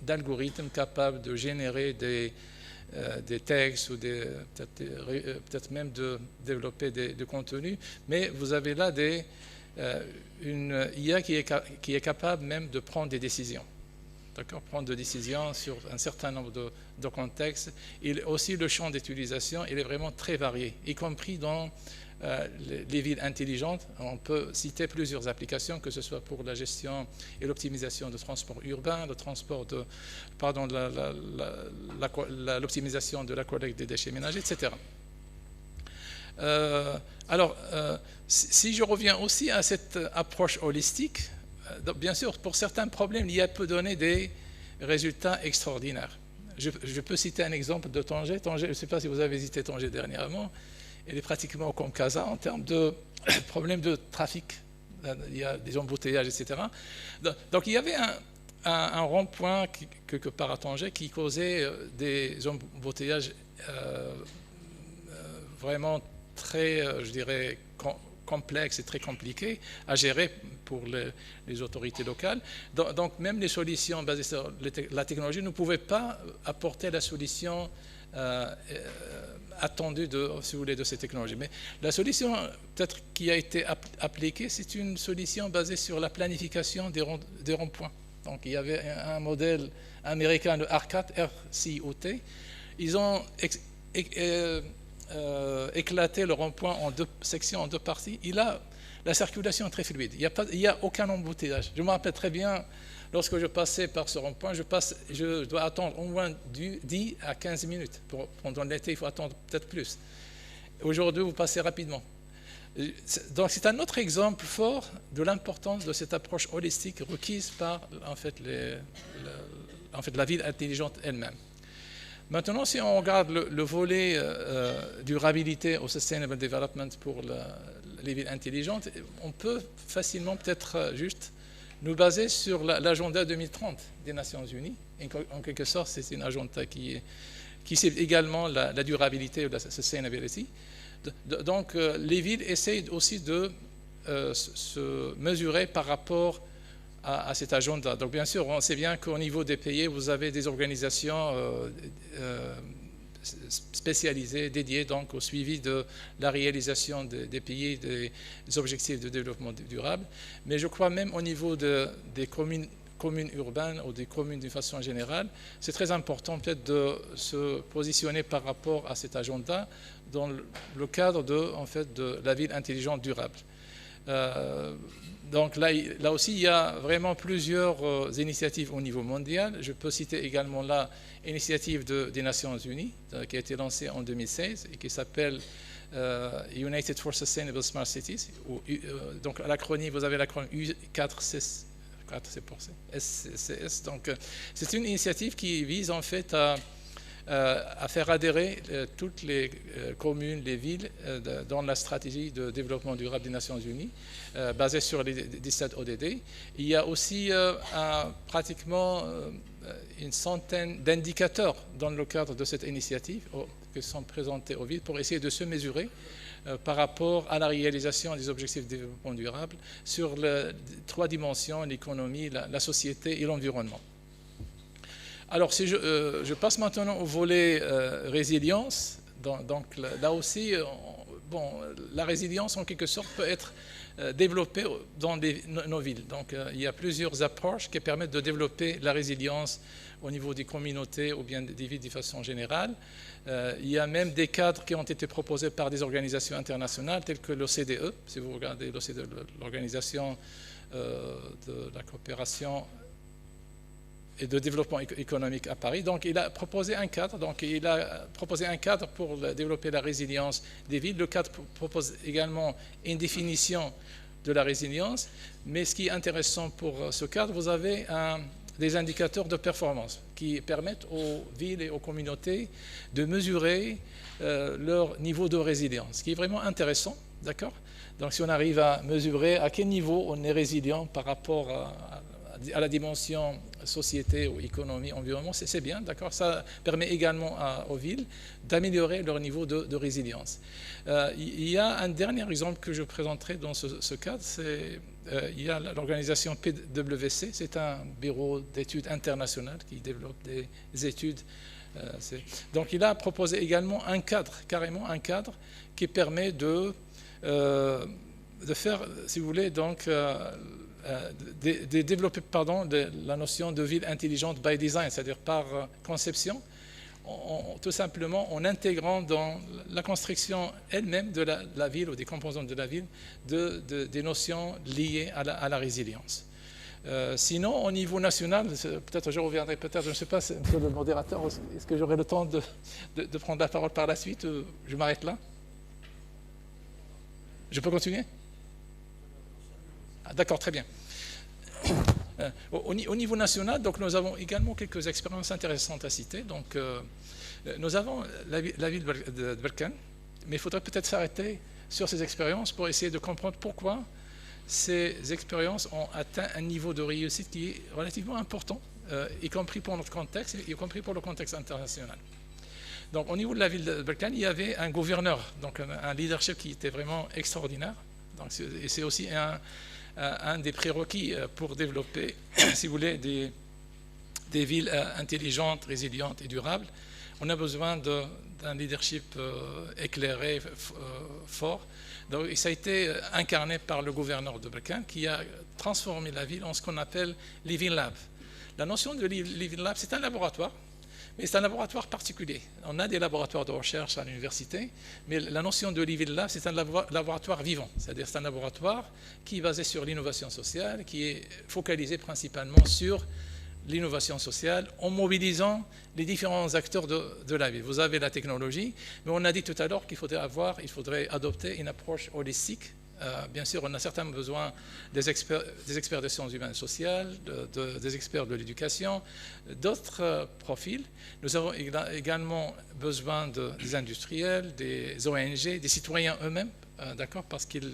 d'algorithmes capables de générer des textes ou peut-être même de développer des contenus, mais vous avez là une IA qui est capable même de prendre des décisions. Prendre des décisions sur un certain nombre de contextes. Et aussi le champ d'utilisation, il est vraiment très varié, y compris dans les villes intelligentes. On peut citer plusieurs applications, que ce soit pour la gestion et l'optimisation de transport urbain, l'optimisation de la collecte des déchets ménagers, etc. Si je reviens aussi à cette approche holistique, bien sûr, pour certains problèmes, l'IA peut donner des résultats extraordinaires. Je peux citer un exemple de Tanger. Tanger, je ne sais pas si vous avez visité Tanger dernièrement, elle est pratiquement comme Casa en termes de problèmes de trafic. Il y a des embouteillages, etc. Donc il y avait un rond-point quelque part à Tanger qui causait des embouteillages vraiment très, je dirais, complexe et très compliqué à gérer pour les autorités locales. Donc même les solutions basées sur la technologie ne pouvaient pas apporter la solution attendue si vous voulez, de ces technologies. Mais la solution peut-être qui a été appliquée, c'est une solution basée sur la planification des ronds-points. Donc il y avait un modèle américain de RCOT. Ils ont éclater le rond-point en 2 sections, en 2 parties. La circulation est très fluide. Il n'y a aucun embouteillage. Je me rappelle très bien, lorsque je passais par ce rond-point, je dois attendre au moins 10 à 15 minutes. Pendant l'été, il faut attendre peut-être plus. Aujourd'hui, vous passez rapidement. Donc, c'est un autre exemple fort de l'importance de cette approche holistique requise par en fait, la ville intelligente elle-même. Maintenant, si on regarde le volet durabilité au Sustainable Development pour les villes intelligentes, on peut facilement peut-être juste nous baser sur l'agenda 2030 des Nations Unies. En quelque sorte, c'est une agenda qui cible également la durabilité ou la sustainability. Donc, les villes essayent aussi de se mesurer par rapport à cet agenda. Donc bien sûr, on sait bien qu'au niveau des pays, vous avez des organisations spécialisées, dédiées donc au suivi de la réalisation des pays, des objectifs de développement durable. Mais je crois même au niveau des communes urbaines ou des communes d'une façon générale, c'est très important peut-être de se positionner par rapport à cet agenda dans le cadre de la ville intelligente durable. Donc là aussi, il y a vraiment plusieurs initiatives au niveau mondial. Je peux citer également l'initiative des Nations Unies qui a été lancée en 2016 et qui s'appelle United for Sustainable Smart Cities. Donc à l'acronyme, vous avez l'acronyme U4CC. SCS. Donc c'est une initiative qui vise en fait à faire adhérer toutes les communes, les villes dans la stratégie de développement durable des Nations Unies basée sur les 17 ODD. Il y a aussi pratiquement une centaine d'indicateurs dans le cadre de cette initiative qui sont présentés aux villes pour essayer de se mesurer par rapport à la réalisation des objectifs de développement durable sur les 3 dimensions, l'économie, la société et l'environnement. Alors, si je passe maintenant au volet résilience, donc là aussi, la résilience en quelque sorte peut être développer dans nos villes. Donc il y a plusieurs approches qui permettent de développer la résilience au niveau des communautés ou bien des villes de façon générale. Il y a même des cadres qui ont été proposés par des organisations internationales telles que l'OCDE. Si vous regardez l'OCDE, l'Organisation de la coopération et de développement économique à Paris. Donc il a proposé un cadre. Donc il a proposé un cadre pour développer la résilience des villes. Le cadre propose également une définition de la résilience. Mais ce qui est intéressant pour ce cadre, vous avez des indicateurs de performance qui permettent aux villes et aux communautés de mesurer leur niveau de résilience, ce qui est vraiment intéressant, d'accord? Donc si on arrive à mesurer à quel niveau on est résilient par rapport à la dimension société ou économie, environnement, c'est bien, d'accord? Ça permet également aux villes d'améliorer leur niveau de résilience. Il y a un dernier exemple que je présenterai dans ce cadre, il y a l'organisation PwC, c'est un bureau d'études internationales qui développe des études. Donc il a proposé également un cadre, carrément un cadre, qui permet de faire, si vous voulez, donc de développer la notion de ville intelligente by design, c'est-à-dire par conception, tout simplement en intégrant dans la construction elle-même de la ville ou des composantes de la ville des notions liées à la résilience. Sinon, au niveau national, peut-être je reviendrai, je ne sais pas, monsieur le modérateur, est-ce que j'aurai le temps de prendre la parole par la suite? Je m'arrête là. Je peux continuer? D'accord, très bien. Au niveau national, donc, nous avons également quelques expériences intéressantes à citer. Donc, nous avons la ville de Berkane, mais il faudrait peut-être s'arrêter sur ces expériences pour essayer de comprendre pourquoi ces expériences ont atteint un niveau de réussite qui est relativement important, y compris pour notre contexte, y compris pour le contexte international. Donc, au niveau de la ville de Berkane, il y avait un gouverneur, donc un leadership qui était vraiment extraordinaire. Donc, et c'est aussi un des prérequis pour développer, si vous voulez, des villes intelligentes, résilientes et durables. On a besoin d'un leadership éclairé, fort. Donc, et ça a été incarné par le gouverneur de Berkane qui a transformé la ville en ce qu'on appelle Living Lab. La notion de Living Lab, c'est un laboratoire, mais c'est un laboratoire particulier. On a des laboratoires de recherche à l'université, mais la notion de Living Lab, c'est un laboratoire vivant. C'est-à-dire c'est un laboratoire qui est basé sur l'innovation sociale, qui est focalisé principalement sur l'innovation sociale en mobilisant les différents acteurs de la ville. Vous avez la technologie, mais on a dit tout à l'heure qu'il faudrait adopter une approche holistique. Bien sûr, on a certainement besoin des experts des sciences humaines et sociales, des experts de l'éducation, d'autres profils. Nous avons également besoin des industriels, des ONG, des citoyens eux-mêmes, d'accord, parce qu'ils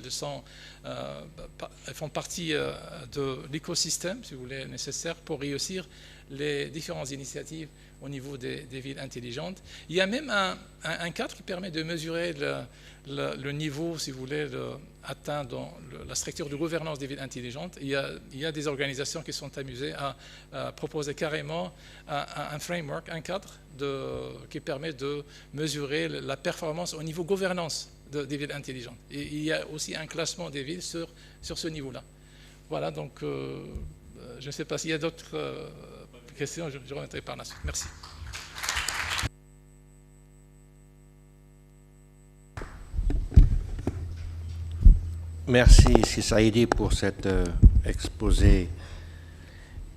font partie de l'écosystème, si vous voulez, nécessaire pour réussir les différentes initiatives au niveau des villes intelligentes. Il y a même un cadre qui permet de mesurer le niveau, si vous voulez, atteint dans la structure de gouvernance des villes intelligentes. Il y a des organisations qui sont amusées à proposer carrément un framework, un cadre qui permet de mesurer la performance au niveau gouvernance des villes intelligentes. Et il y a aussi un classement des villes sur ce niveau-là. Voilà, donc je ne sais pas s'il y a d'autres questions, je reviendrai par la suite. Merci. Merci Saïdi pour cet exposé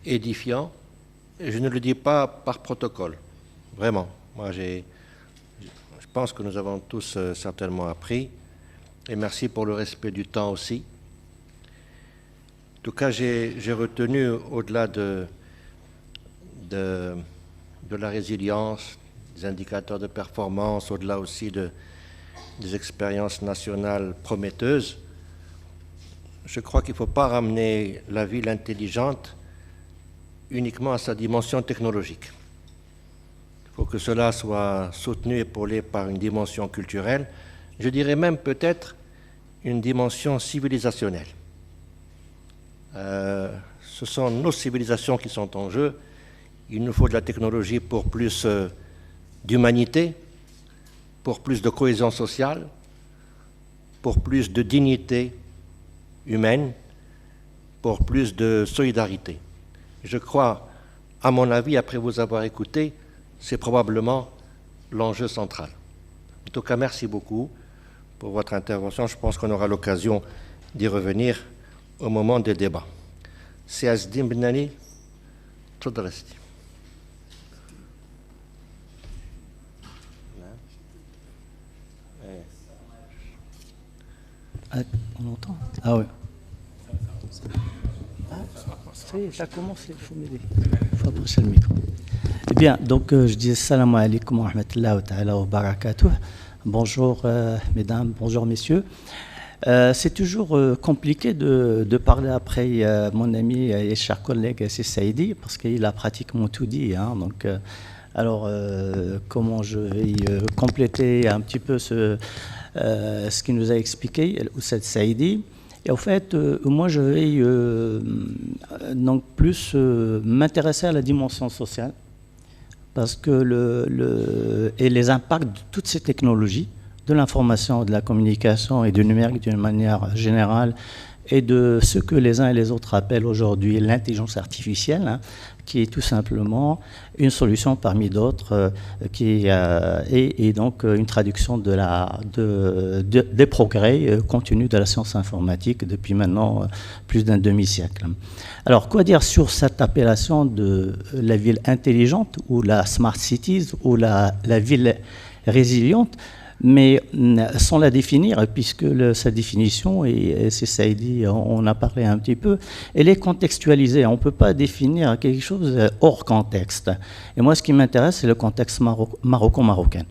édifiant. Je ne le dis pas par protocole, vraiment. Moi, je pense que nous avons tous certainement appris. Et merci pour le respect du temps aussi. En tout cas, j'ai retenu, au-delà de la résilience, des indicateurs de performance, au-delà aussi des expériences nationales prometteuses, je crois qu'il ne faut pas ramener la ville intelligente uniquement à sa dimension technologique. Il faut que cela soit soutenu et épaulé par une dimension culturelle, je dirais même peut-être une dimension civilisationnelle. Ce sont nos civilisations qui sont en jeu. Il nous faut de la technologie pour plus d'humanité, pour plus de cohésion sociale, pour plus de dignité humaine, pour plus de solidarité. Je crois, à mon avis, après vous avoir écouté, c'est probablement l'enjeu central. En tout cas, merci beaucoup pour votre intervention. Je pense qu'on aura l'occasion d'y revenir au moment des débats. C'est Azdin Benani, تفضل سيدي. On entend? Ah oui. Ça commence, il faut m'aider. Il faut approcher le micro. Eh bien, donc je dis salam alaikum wa rahmatullahi ta'ala wa barakatuh. Bonjour mesdames, bonjour messieurs. C'est toujours compliqué de parler après mon ami et cher collègue Sissi Saïdi, parce qu'il a pratiquement tout dit. Hein, donc, alors, comment je vais compléter un petit peu ce qu'il nous a expliqué, Oustad Saïdi. Et en fait, moi, je vais donc plus m'intéresser à la dimension sociale, parce que et les impacts de toutes ces technologies, de l'information, de la communication et du numérique d'une manière générale, et de ce que les uns et les autres appellent aujourd'hui l'intelligence artificielle, hein, qui est tout simplement une solution parmi d'autres, qui est donc une traduction des progrès contenus de la science informatique depuis maintenant plus d'un demi-siècle. Alors, quoi dire sur cette appellation de la ville intelligente, ou la smart cities, ou la ville résiliente? Mais sans la définir, puisque sa définition, et c'est ça, on a parlé un petit peu, elle est contextualisée. On ne peut pas définir quelque chose hors contexte. Et moi, ce qui m'intéresse, c'est le contexte marocain.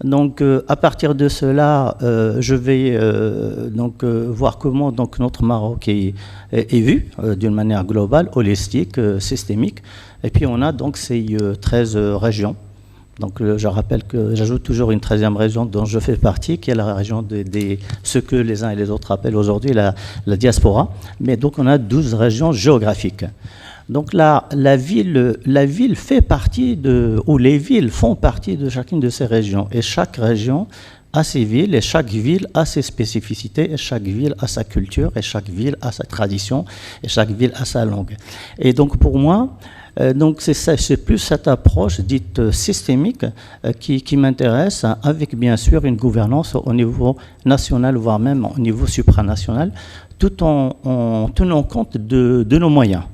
Donc, à partir de cela, je vais donc voir comment donc notre Maroc est vu d'une manière globale, holistique, systémique. Et puis, on a donc ces 13 régions. Donc je rappelle que j'ajoute toujours une 13e région dont je fais partie, qui est la région de ce que les uns et les autres appellent aujourd'hui la diaspora. Mais donc on a 12 régions géographiques. Donc la ville fait partie ou les villes font partie de chacune de ces régions. Et chaque région a ses villes, et chaque ville a ses spécificités, et chaque ville a sa culture, et chaque ville a sa tradition, et chaque ville a sa langue. Et donc pour moi, donc c'est plus cette approche dite systémique qui m'intéresse, hein, avec bien sûr une gouvernance au niveau national, voire même au niveau supranational, tout en tenant compte de nos moyens.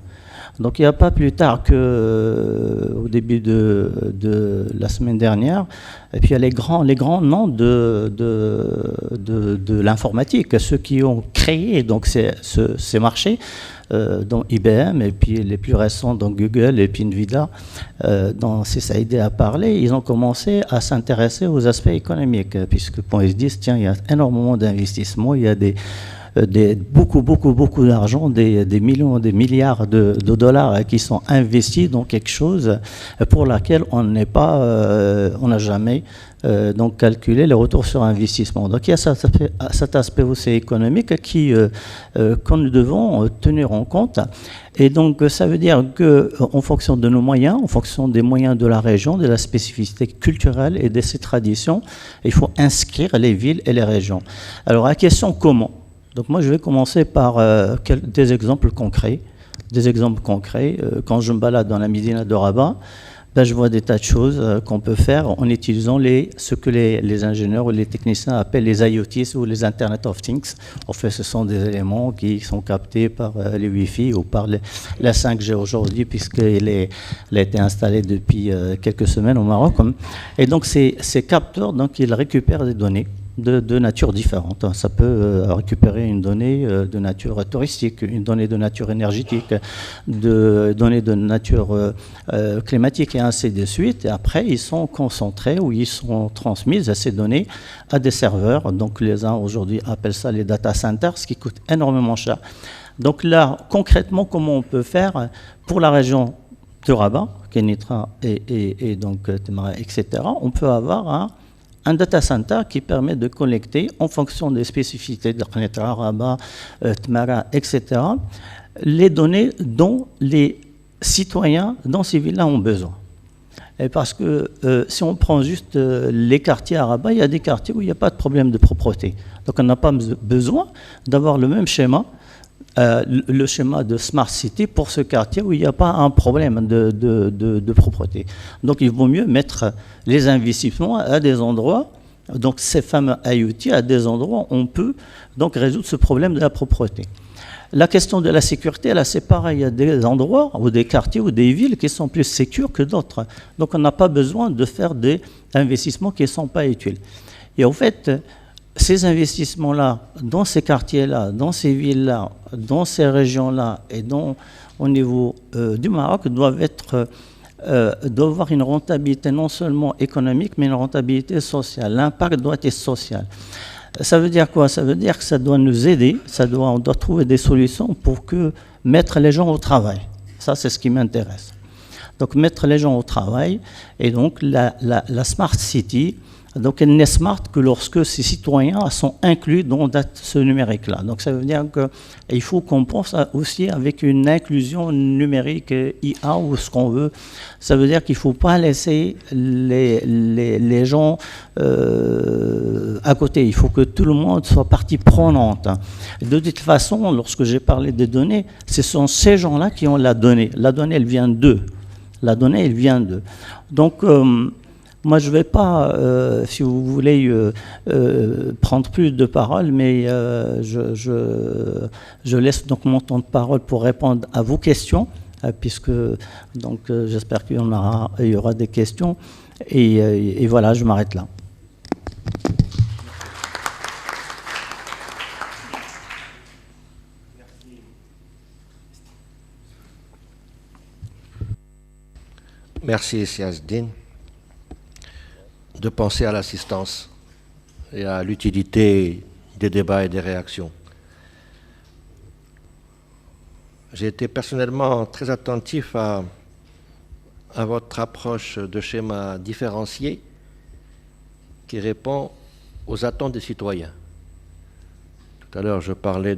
Donc il n'y a pas plus tard qu'au début de la semaine dernière, et puis il y a les grands noms de l'informatique, ceux qui ont créé donc ces marchés, dont IBM, et puis les plus récents, donc Google et puis Nvidia, dont Sissi Saïdi a parlé, ils ont commencé à s'intéresser aux aspects économiques, puisque ils se disent, tiens, il y a énormément d'investissements, il y a beaucoup d'argent, des millions, des milliards de dollars qui sont investis dans quelque chose pour laquelle on n'a jamais donc calculé les retours sur investissement. Donc il y a cet aspect aussi économique qu'on nous devons tenir en compte. Et donc ça veut dire qu'en fonction de nos moyens, en fonction des moyens de la région, de la spécificité culturelle et de ses traditions, il faut inscrire les villes et les régions. Alors la question comment? Donc moi, je vais commencer par des exemples concrets. Quand je me balade dans la Médina de Rabat, ben, je vois des tas de choses qu'on peut faire en utilisant ce que les ingénieurs ou les techniciens appellent les IoTs ou les Internet of Things. En fait, ce sont des éléments qui sont captés par les Wi-Fi ou par la 5G aujourd'hui, puisqu'il a été installé depuis quelques semaines au Maroc. Et donc, ces capteurs, donc, ils récupèrent des données de nature différente. Ça peut récupérer une donnée de nature touristique, une donnée de nature énergétique, de données de nature climatique et ainsi de suite. Et après, ils sont concentrés ou ils sont transmises ces données à des serveurs. Donc les uns aujourd'hui appellent ça les data centers, ce qui coûte énormément cher. Donc là, concrètement, comment on peut faire pour la région de Rabat, Kenitra et donc Temara, etc. On peut avoir un data center qui permet de collecter, en fonction des spécificités de Kenitra, Rabat, Temara, etc., les données dont les citoyens dans ces villes-là ont besoin. Et parce que si on prend juste les quartiers à Rabat, il y a des quartiers où il n'y a pas de problème de propreté. Donc on n'a pas besoin d'avoir le même schéma, le schéma de Smart City pour ce quartier où il n'y a pas un problème de propreté. Donc il vaut mieux mettre les investissements à des endroits, donc ces fameux IoT, à des endroits où on peut donc résoudre ce problème de la propreté. La question de la sécurité, là, c'est pareil. Il y a des endroits ou des quartiers ou des villes qui sont plus sécures que d'autres. Donc, on n'a pas besoin de faire des investissements qui ne sont pas utiles. Et en fait, ces investissements-là, dans ces quartiers-là, dans ces villes-là, dans ces régions-là et au niveau du Maroc, doivent avoir une rentabilité non seulement économique, mais une rentabilité sociale. L'impact doit être social. Ça veut dire quoi? Ça veut dire que ça doit nous aider, on doit trouver des solutions pour mettre les gens au travail. Ça, c'est ce qui m'intéresse. Donc, mettre les gens au travail. Et donc, la Smart City, donc elle n'est smart que lorsque ces citoyens sont inclus dans ce numérique-là. Donc, ça veut dire qu'il faut qu'on pense aussi avec une inclusion numérique IA ou ce qu'on veut. Ça veut dire qu'il ne faut pas laisser les gens à côté. Il faut que tout le monde soit partie prenante. De toute façon, lorsque j'ai parlé des données, ce sont ces gens-là qui ont la donnée. La donnée, elle vient d'eux. Donc, moi, je ne vais pas, si vous voulez, prendre plus de paroles, mais je laisse donc mon temps de parole pour répondre à vos questions, puisque donc j'espère qu'il y aura des questions. Et voilà, je m'arrête là. Merci, Siazdine, de penser à l'assistance et à l'utilité des débats et des réactions. J'ai été personnellement très attentif à votre approche de schéma différencié qui répond aux attentes des citoyens. Tout à l'heure, je parlais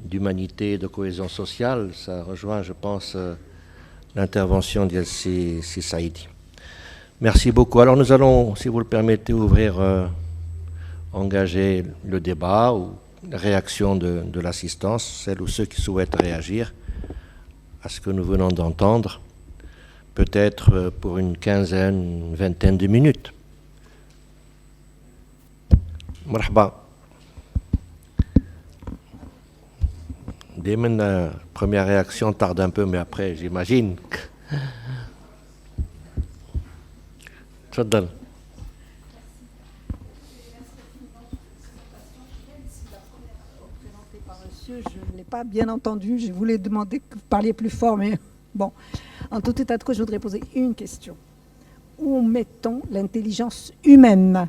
d'humanité, de cohésion sociale. Ça rejoint, je pense, l'intervention d'Elsi Saïdi. Merci beaucoup. Alors nous allons, si vous le permettez, engager le débat ou la réaction de l'assistance, celles ou ceux qui souhaitent réagir à ce que nous venons d'entendre, peut-être pour une quinzaine, une vingtaine de minutes. Marhaba. La première réaction tarde un peu, mais après, j'imagine que... تفضل. Monsieur, je ne l'ai pas bien entendu. Je voulais demander que vous parliez plus fort, mais bon. En tout état de cause, je voudrais poser une question. Où mettons l'intelligence humaine?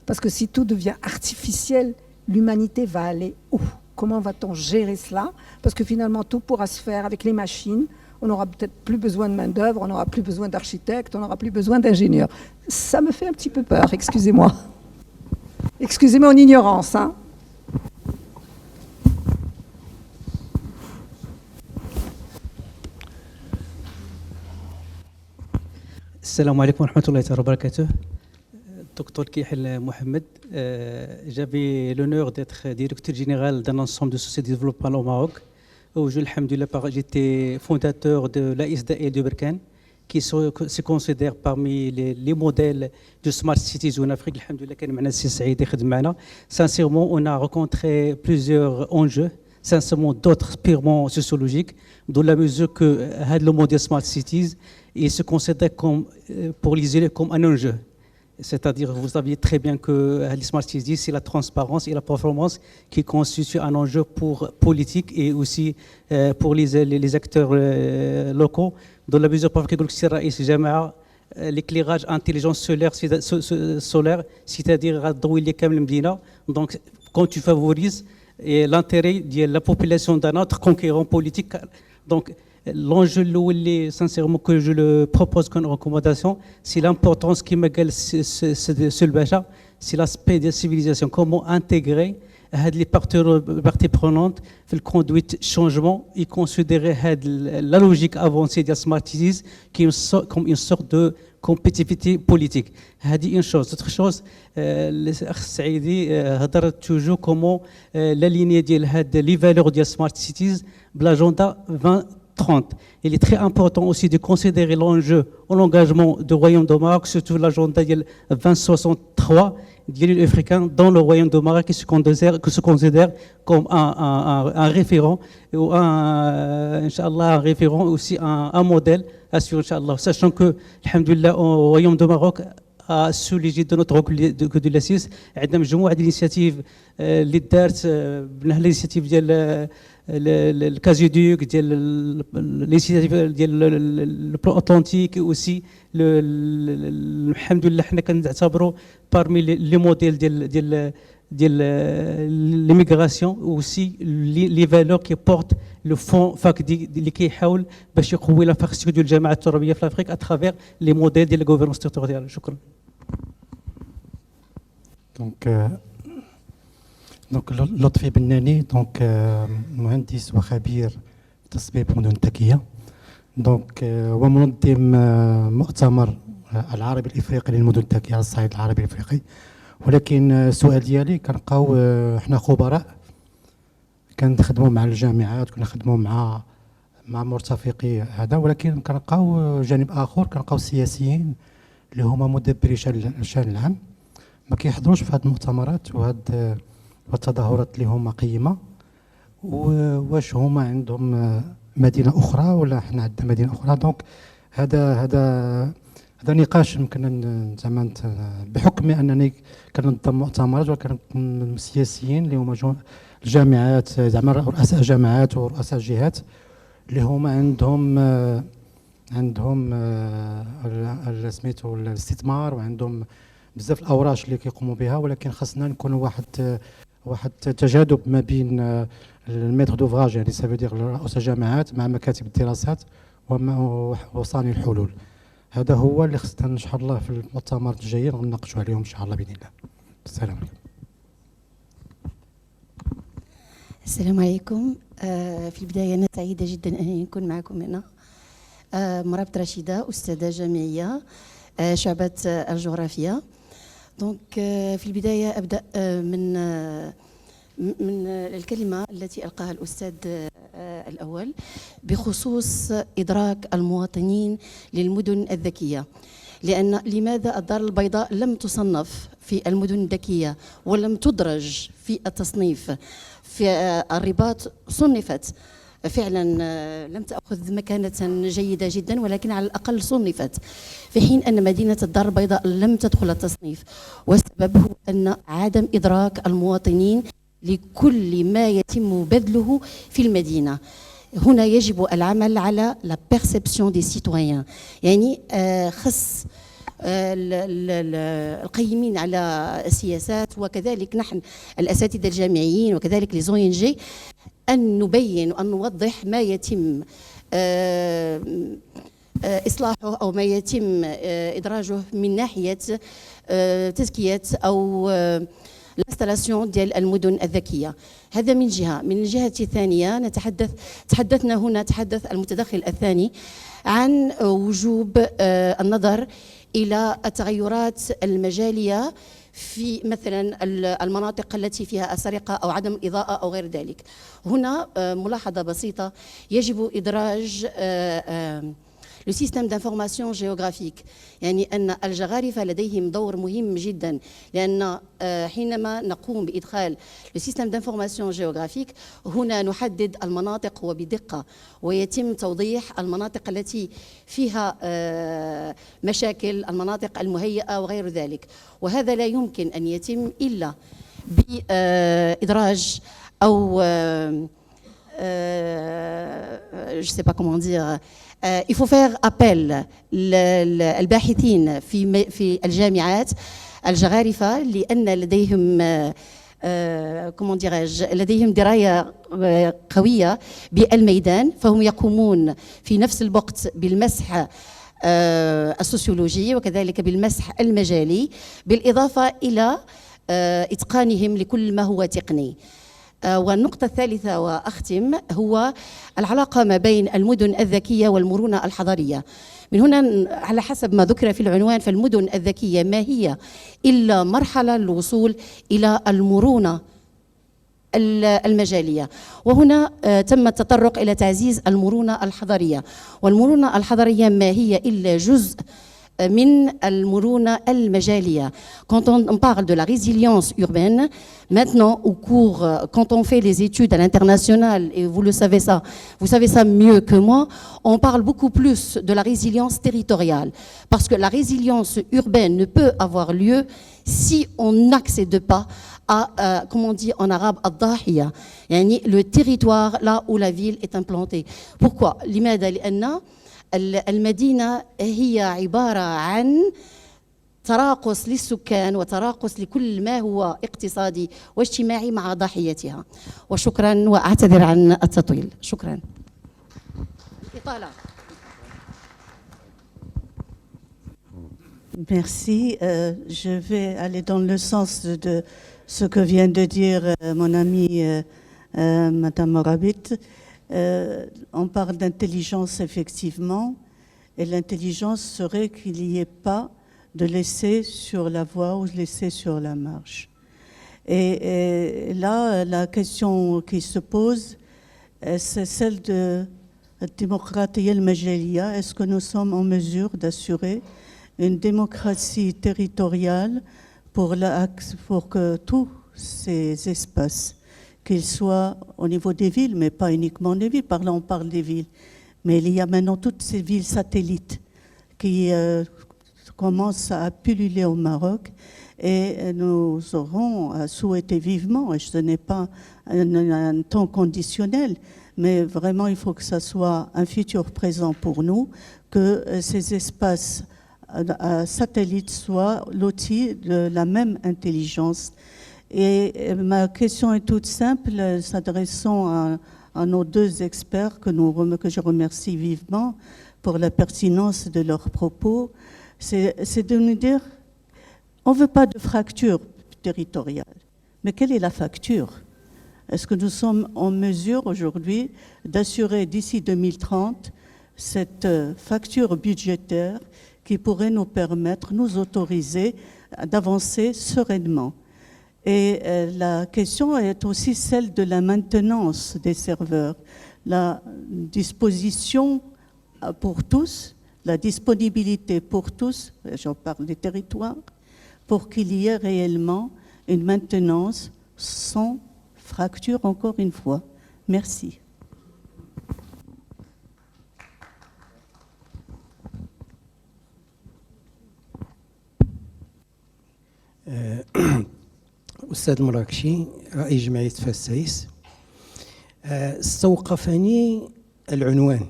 Parce que si tout devient artificiel, l'humanité va aller où? Comment va-t-on gérer cela? Parce que finalement, tout pourra se faire avec les machines. On n'aura peut-être plus besoin de main-d'œuvre, on n'aura plus besoin d'architectes, on n'aura plus besoin d'ingénieurs. Ça me fait un petit peu peur, excusez-moi. Excusez mon ignorance. Hein. Assalamu alaikum wa rahmatullahi wa barakatuh. Dr Kihel Mohamed, j'avais l'honneur d'être directeur général d'un ensemble de sociétés de développement au Maroc. J'étais fondateur de l'ASDA de Berkane, qui se considère parmi les modèles de Smart Cities en Afrique. Sincèrement, on a rencontré plusieurs enjeux, sincèrement d'autres purement sociologiques, dans la mesure que le modèle Smart Cities il se considère pour les élèves comme un enjeu. C'est-à-dire, vous savez très bien que les Smart Cities, c'est la transparence et la performance qui constituent un enjeu politique et aussi pour les acteurs locaux. Dans la mesure pour l'éclairage intelligent solaire, c'est-à-dire donc quand tu favorises l'intérêt de la population d'un autre conquérant politique, donc l'enjeu sincèrement que je le propose comme recommandation, c'est l'importance qui me gueule c'est l'aspect de la civilisation. Comment intégrer هاد لي بارتي برونونت في الكوندويت شونجمون يكونسيديري هاد لا لوجيك افونسي ديال سمارت سيتيز كوم اون سورت دو كومبيتيفيتي بوليتيك. هذه اون شوز. دوطخ شوز الاخ السعيدي هضر توجو كومون لا ليني ديال هاد لي فالور ديال سمارت سيتيز بلاجوندا 2030. Il est très important aussi de considérer l'enjeu ou l'engagement du Royaume du Maroc, surtout l'agenda 2063 de l'Union africaine dans le Royaume du Maroc qui se considère comme un référent, ou Inch'Allah, un référent aussi un modèle à suivre, Inch'Allah. Sachant que, alhamdoulilah, au Royaume du Maroc, sous l'égide de notre groupe de la CIS, عندنا مجموعة d'initiatives اللي دارت l'initiative ديال الكازيودوك ديال الانيشيتيف ديال البلان اتلانتيك اوسي الحمد لله حنا كنعتبروا بارمي لي موديل ديال ليميغراسيون اوسي لي فالور كي بورت لو فون فاكدي اللي كيحاول باش يقوي لافاكتور ديال الجامعه التربويه في افريقيا اترافير لي موديل ديال الغوفرنس تيريتوريال. شكرا. دونك لطفي بناني مهندس وخبير تصميم مدن ذكيه. دونك هو منظم مؤتمر العربي الافريقي للمدن الذكيه على الصعيد العربي الافريقي. ولكن السؤال ديالي كنلقاو حنا خبراء كنخدموا مع الجامعات كنخدموا مع مرتفقي هذا، ولكن كنلقاو جانب اخر كنلقاو السياسيين اللي هما مدبري الشان العام ما كيحضروش في هذه المؤتمرات وهاد والتظاهرات اللي هما قيمه. واش هما عندهم مدينه اخرى ولا حنا عندنا مدينه اخرى؟ دونك هذا نقاش يمكن زعما بحكم انني كننظم مؤتمرات وكنكون سياسيين اللي هما الجامعات زعما رؤساء جامعات ورؤساء جهات اللي هما عندهم سميتو الاستثمار وعندهم بزاف الاوراش اللي كيقوموا بها، ولكن خاصنا نكونوا واحد تجاذب ما بين الميتر دوفراج يعني سافودير رؤساء الجامعات مع مكاتب الدراسات وصانع الحلول. هذا هو اللي خصنا ان شاء الله في المؤتمرات الجايين غنناقشوا عليهم ان شاء الله باذن الله. السلام عليكم. السلام عليكم. في البدايه انا سعيده جدا اني نكون معكم هنا. مرابط رشيده استاذه جامعيه شعبة الجغرافيا. دونك في البداية أبدأ من الكلمة التي ألقاها الأستاذ الأول بخصوص إدراك المواطنين للمدن الذكية. لأن لماذا الدار البيضاء لم تصنف في المدن الذكية ولم تدرج في التصنيف؟ في الرباط صنفت فعلا لم تأخذ مكانة جيدة جدا، ولكن على الأقل صنفت، في حين أن مدينة الدار البيضاء لم تدخل التصنيف. والسبب هو أن عدم إدراك المواطنين لكل ما يتم بذله في المدينة. هنا يجب العمل على la perception des citoyens، يعني خص القيمين على السياسات وكذلك نحن الأساتذة الجامعيين وكذلك لي زون جي أن نبين وأن نوضح ما يتم إصلاحه أو ما يتم إدراجه من ناحية تزكية أو الانستالاسيون ديال المدن الذكية. هذا من جهة. من الجهة الثانية تحدث المتدخل الثاني عن وجوب النظر إلى التغيرات المجالية في مثلا المناطق التي فيها السرقة أو عدم الإضاءة أو غير ذلك. هنا ملاحظة بسيطة، يجب إدراج لو سيستم دانفورماسيون جيوغرافيك، يعني أن الجغارفة لديهم دور مهم جدا، لأن حينما نقوم بإدخال لو سيستم دانفورماسيون جيوغرافيك هنا نحدد المناطق وبدقة، ويتم توضيح المناطق التي فيها مشاكل، المناطق المهيئة وغير ذلك. وهذا لا يمكن أن يتم إلا بإدراج أو je sais pas comment dire. Il faut faire appel للباحثين في الجامعات الجغارفة، لأن لديهم لديهم دراية قوية بالميدان، فهم يقومون في نفس الوقت بالمسح السوسيولوجي وكذلك بالمسح المجالي، بالإضافة إلى إتقانهم لكل ما هو تقني. والنقطة الثالثة وأختم هو العلاقة ما بين المدن الذكية والمرونة الحضرية. من هنا على حسب ما ذكر في العنوان فالمدن الذكية ما هي إلا مرحلة للوصول إلى المرونة المجالية، وهنا تم التطرق إلى تعزيز المرونة الحضرية، والمرونة الحضرية ما هي إلا جزء من المرونة المجالية. Quand on parle de la résilience urbaine, maintenant au cours, quand on fait les études à l'international, et vous le savez ça, vous savez ça mieux que moi, on parle beaucoup plus de la résilience territoriale, parce que la résilience urbaine ne peut avoir lieu si on n'accède pas à, comme on dit en arabe, الضاحية, يعني le territoire là où la ville est implantée. Pourquoi? لماذا؟ لأن المدينة هي عبارة عن تراقص للسكان وتراقص لكل ما هو اقتصادي واجتماعي مع ضاحيتها. وشكرا وأعتذر عن التطويل. شكرا. إطالة. Merci. Je vais aller dans le sens de ce que vient de dire mon amie Madame Morabit. On parle d'intelligence effectivement, et l'intelligence serait qu'il n'y ait pas de laisser sur la voie ou de laisser sur la marche. Et là, la question qui se pose, c'est celle de la démocratie al-Majalia. Est-ce que nous sommes en mesure d'assurer une démocratie territoriale pour que tous ces espaces, qu'ils soient au niveau des villes, mais pas uniquement des villes, par là on parle des villes, mais il y a maintenant toutes ces villes satellites qui commencent à pulluler au Maroc, et nous aurons à souhaiter vivement, et ce n'est pas un temps conditionnel, mais vraiment il faut que ça soit un futur présent pour nous, que ces espaces satellites soient lotis de la même intelligence. Et ma question est toute simple, s'adressant à nos deux experts que je remercie vivement pour la pertinence de leurs propos, c'est de nous dire, on ne veut pas de fracture territoriale, mais quelle est la facture? Est-ce que nous sommes en mesure aujourd'hui d'assurer d'ici 2030 cette facture budgétaire qui pourrait nous permettre, nous autoriser d'avancer sereinement? Et la question est aussi celle de la maintenance des serveurs, la disposition pour tous, la disponibilité pour tous, j'en parle des territoires, pour qu'il y ait réellement une maintenance sans fracture, encore une fois. Merci. أستاذ مراكشي رئيس جمعية فاسايس، استوقفني العنوان،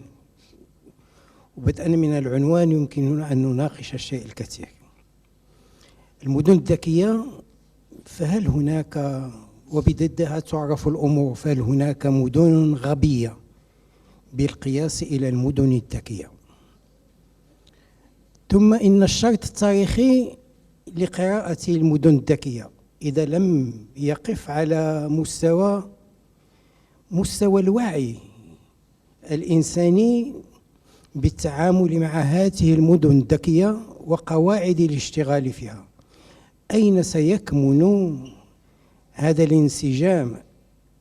وبدءا من العنوان يمكننا أن نناقش الشيء الكثير. المدن الذكية، فهل هناك وبضدها تعرف الأمور، فهل هناك مدن غبية بالقياس إلى المدن الذكية؟ ثم إن الشرط التاريخي لقراءة المدن الذكية إذا لم يقف على مستوى الوعي الإنساني بالتعامل مع هذه المدن الذكية وقواعد الاشتغال فيها، أين سيكمن هذا الانسجام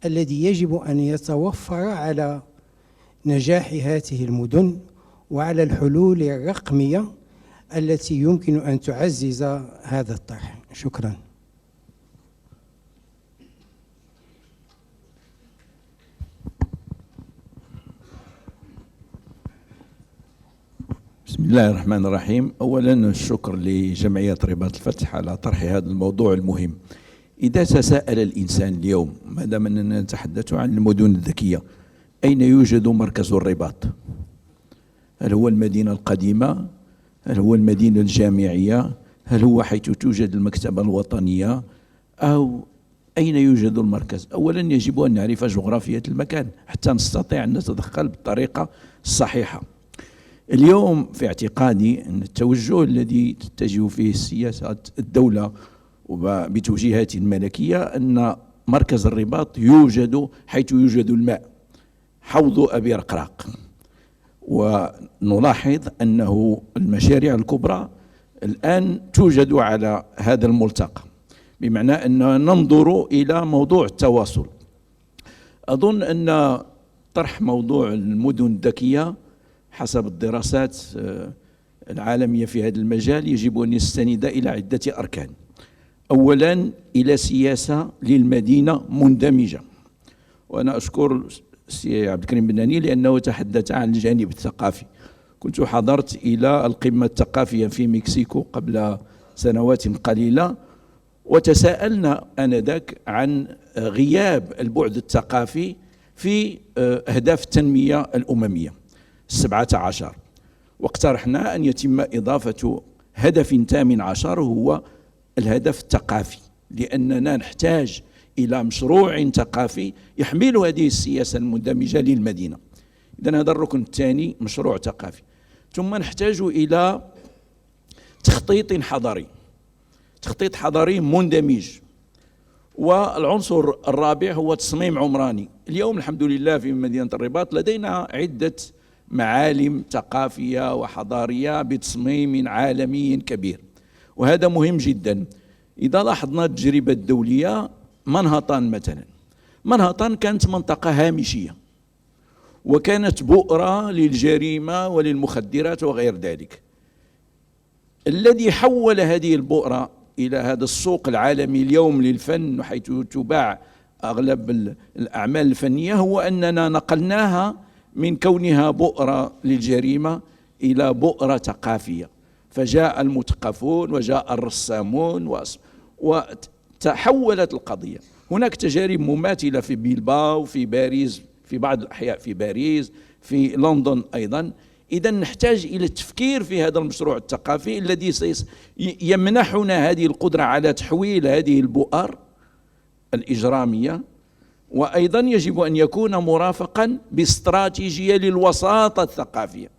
الذي يجب أن يتوفر على نجاح هذه المدن وعلى الحلول الرقمية التي يمكن أن تعزز هذا الطرح؟ شكرا. بسم الله الرحمن الرحيم. أولا الشكر لجمعية رباط الفتح على طرح هذا الموضوع المهم. إذا تساءل الإنسان اليوم، ما دام أننا نتحدث عن المدن الذكية، أين يوجد مركز الرباط؟ هل هو المدينة القديمة؟ هل هو المدينة الجامعية؟ هل هو حيث توجد المكتبة الوطنية؟ أو أين يوجد المركز؟ أولا يجب أن نعرف جغرافية المكان حتى نستطيع أن نتدخل بالطريقة الصحيحة. اليوم في اعتقادي أن التوجه الذي تتجه فيه سياسة الدولة وبتوجيهات ملكية أن مركز الرباط يوجد حيث يوجد الماء، حوض أبي رقراق. ونلاحظ أنه المشاريع الكبرى الآن توجد على هذا الملتقى، بمعنى أن ننظر إلى موضوع التواصل. أظن أن طرح موضوع المدن الذكية حسب الدراسات العالمية في هذا المجال يجب أن يستند إلى عدة أركان. أولا إلى سياسة للمدينة مندمجة، وأنا أشكر السي عبد الكريم بناني لأنه تحدث عن الجانب الثقافي. كنت حضرت إلى القمة الثقافية في مكسيكو قبل سنوات قليلة، وتساءلنا آنذاك عن غياب البعد الثقافي في أهداف التنمية الأممية 17، واقترحنا أن يتم إضافة هدف 18 هو الهدف الثقافي، لأننا نحتاج إلى مشروع ثقافي يحمل هذه السياسة المندمجة للمدينة. إذن هذا الركن الثاني مشروع ثقافي. ثم نحتاج إلى تخطيط حضري، تخطيط حضري مندمج. والعنصر الرابع هو تصميم عمراني. اليوم الحمد لله في مدينة الرباط لدينا عدة معالم ثقافية وحضارية بتصميم عالمي كبير، وهذا مهم جدا. إذا لاحظنا التجربة الدولية، منهطان مثلا، منهطان كانت منطقة هامشية وكانت بؤرة للجريمة وللمخدرات وغير ذلك. الذي حول هذه البؤرة إلى هذا السوق العالمي اليوم للفن حيث تباع أغلب الأعمال الفنية هو أننا نقلناها من كونها بؤرة للجريمة إلى بؤرة ثقافية، فجاء المثقفون وجاء الرسامون وتحولت القضية. هناك تجارب مماثلة في بيلباو، في باريس، في بعض الأحياء في باريس، في لندن أيضا. إذا نحتاج إلى التفكير في هذا المشروع الثقافي الذي يمنحنا هذه القدرة على تحويل هذه البؤر الإجرامية، وأيضا يجب أن يكون مرافقا باستراتيجية للوساطة الثقافية.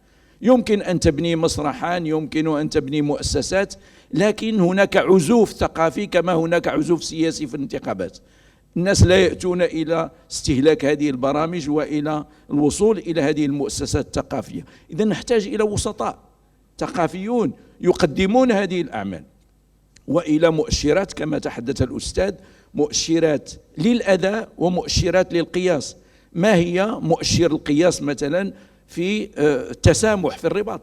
يمكن أن تبني مسرحا، يمكن أن تبني مؤسسات، لكن هناك عزوف ثقافي كما هناك عزوف سياسي في الانتخابات. الناس لا يأتون إلى استهلاك هذه البرامج وإلى الوصول إلى هذه المؤسسات الثقافية. إذا نحتاج إلى وسطاء ثقافيون يقدمون هذه الأعمال، وإلى مؤشرات كما تحدث الأستاذ، مؤشرات للأداء ومؤشرات للقياس. ما هي مؤشر القياس مثلا في التسامح في الرباط؟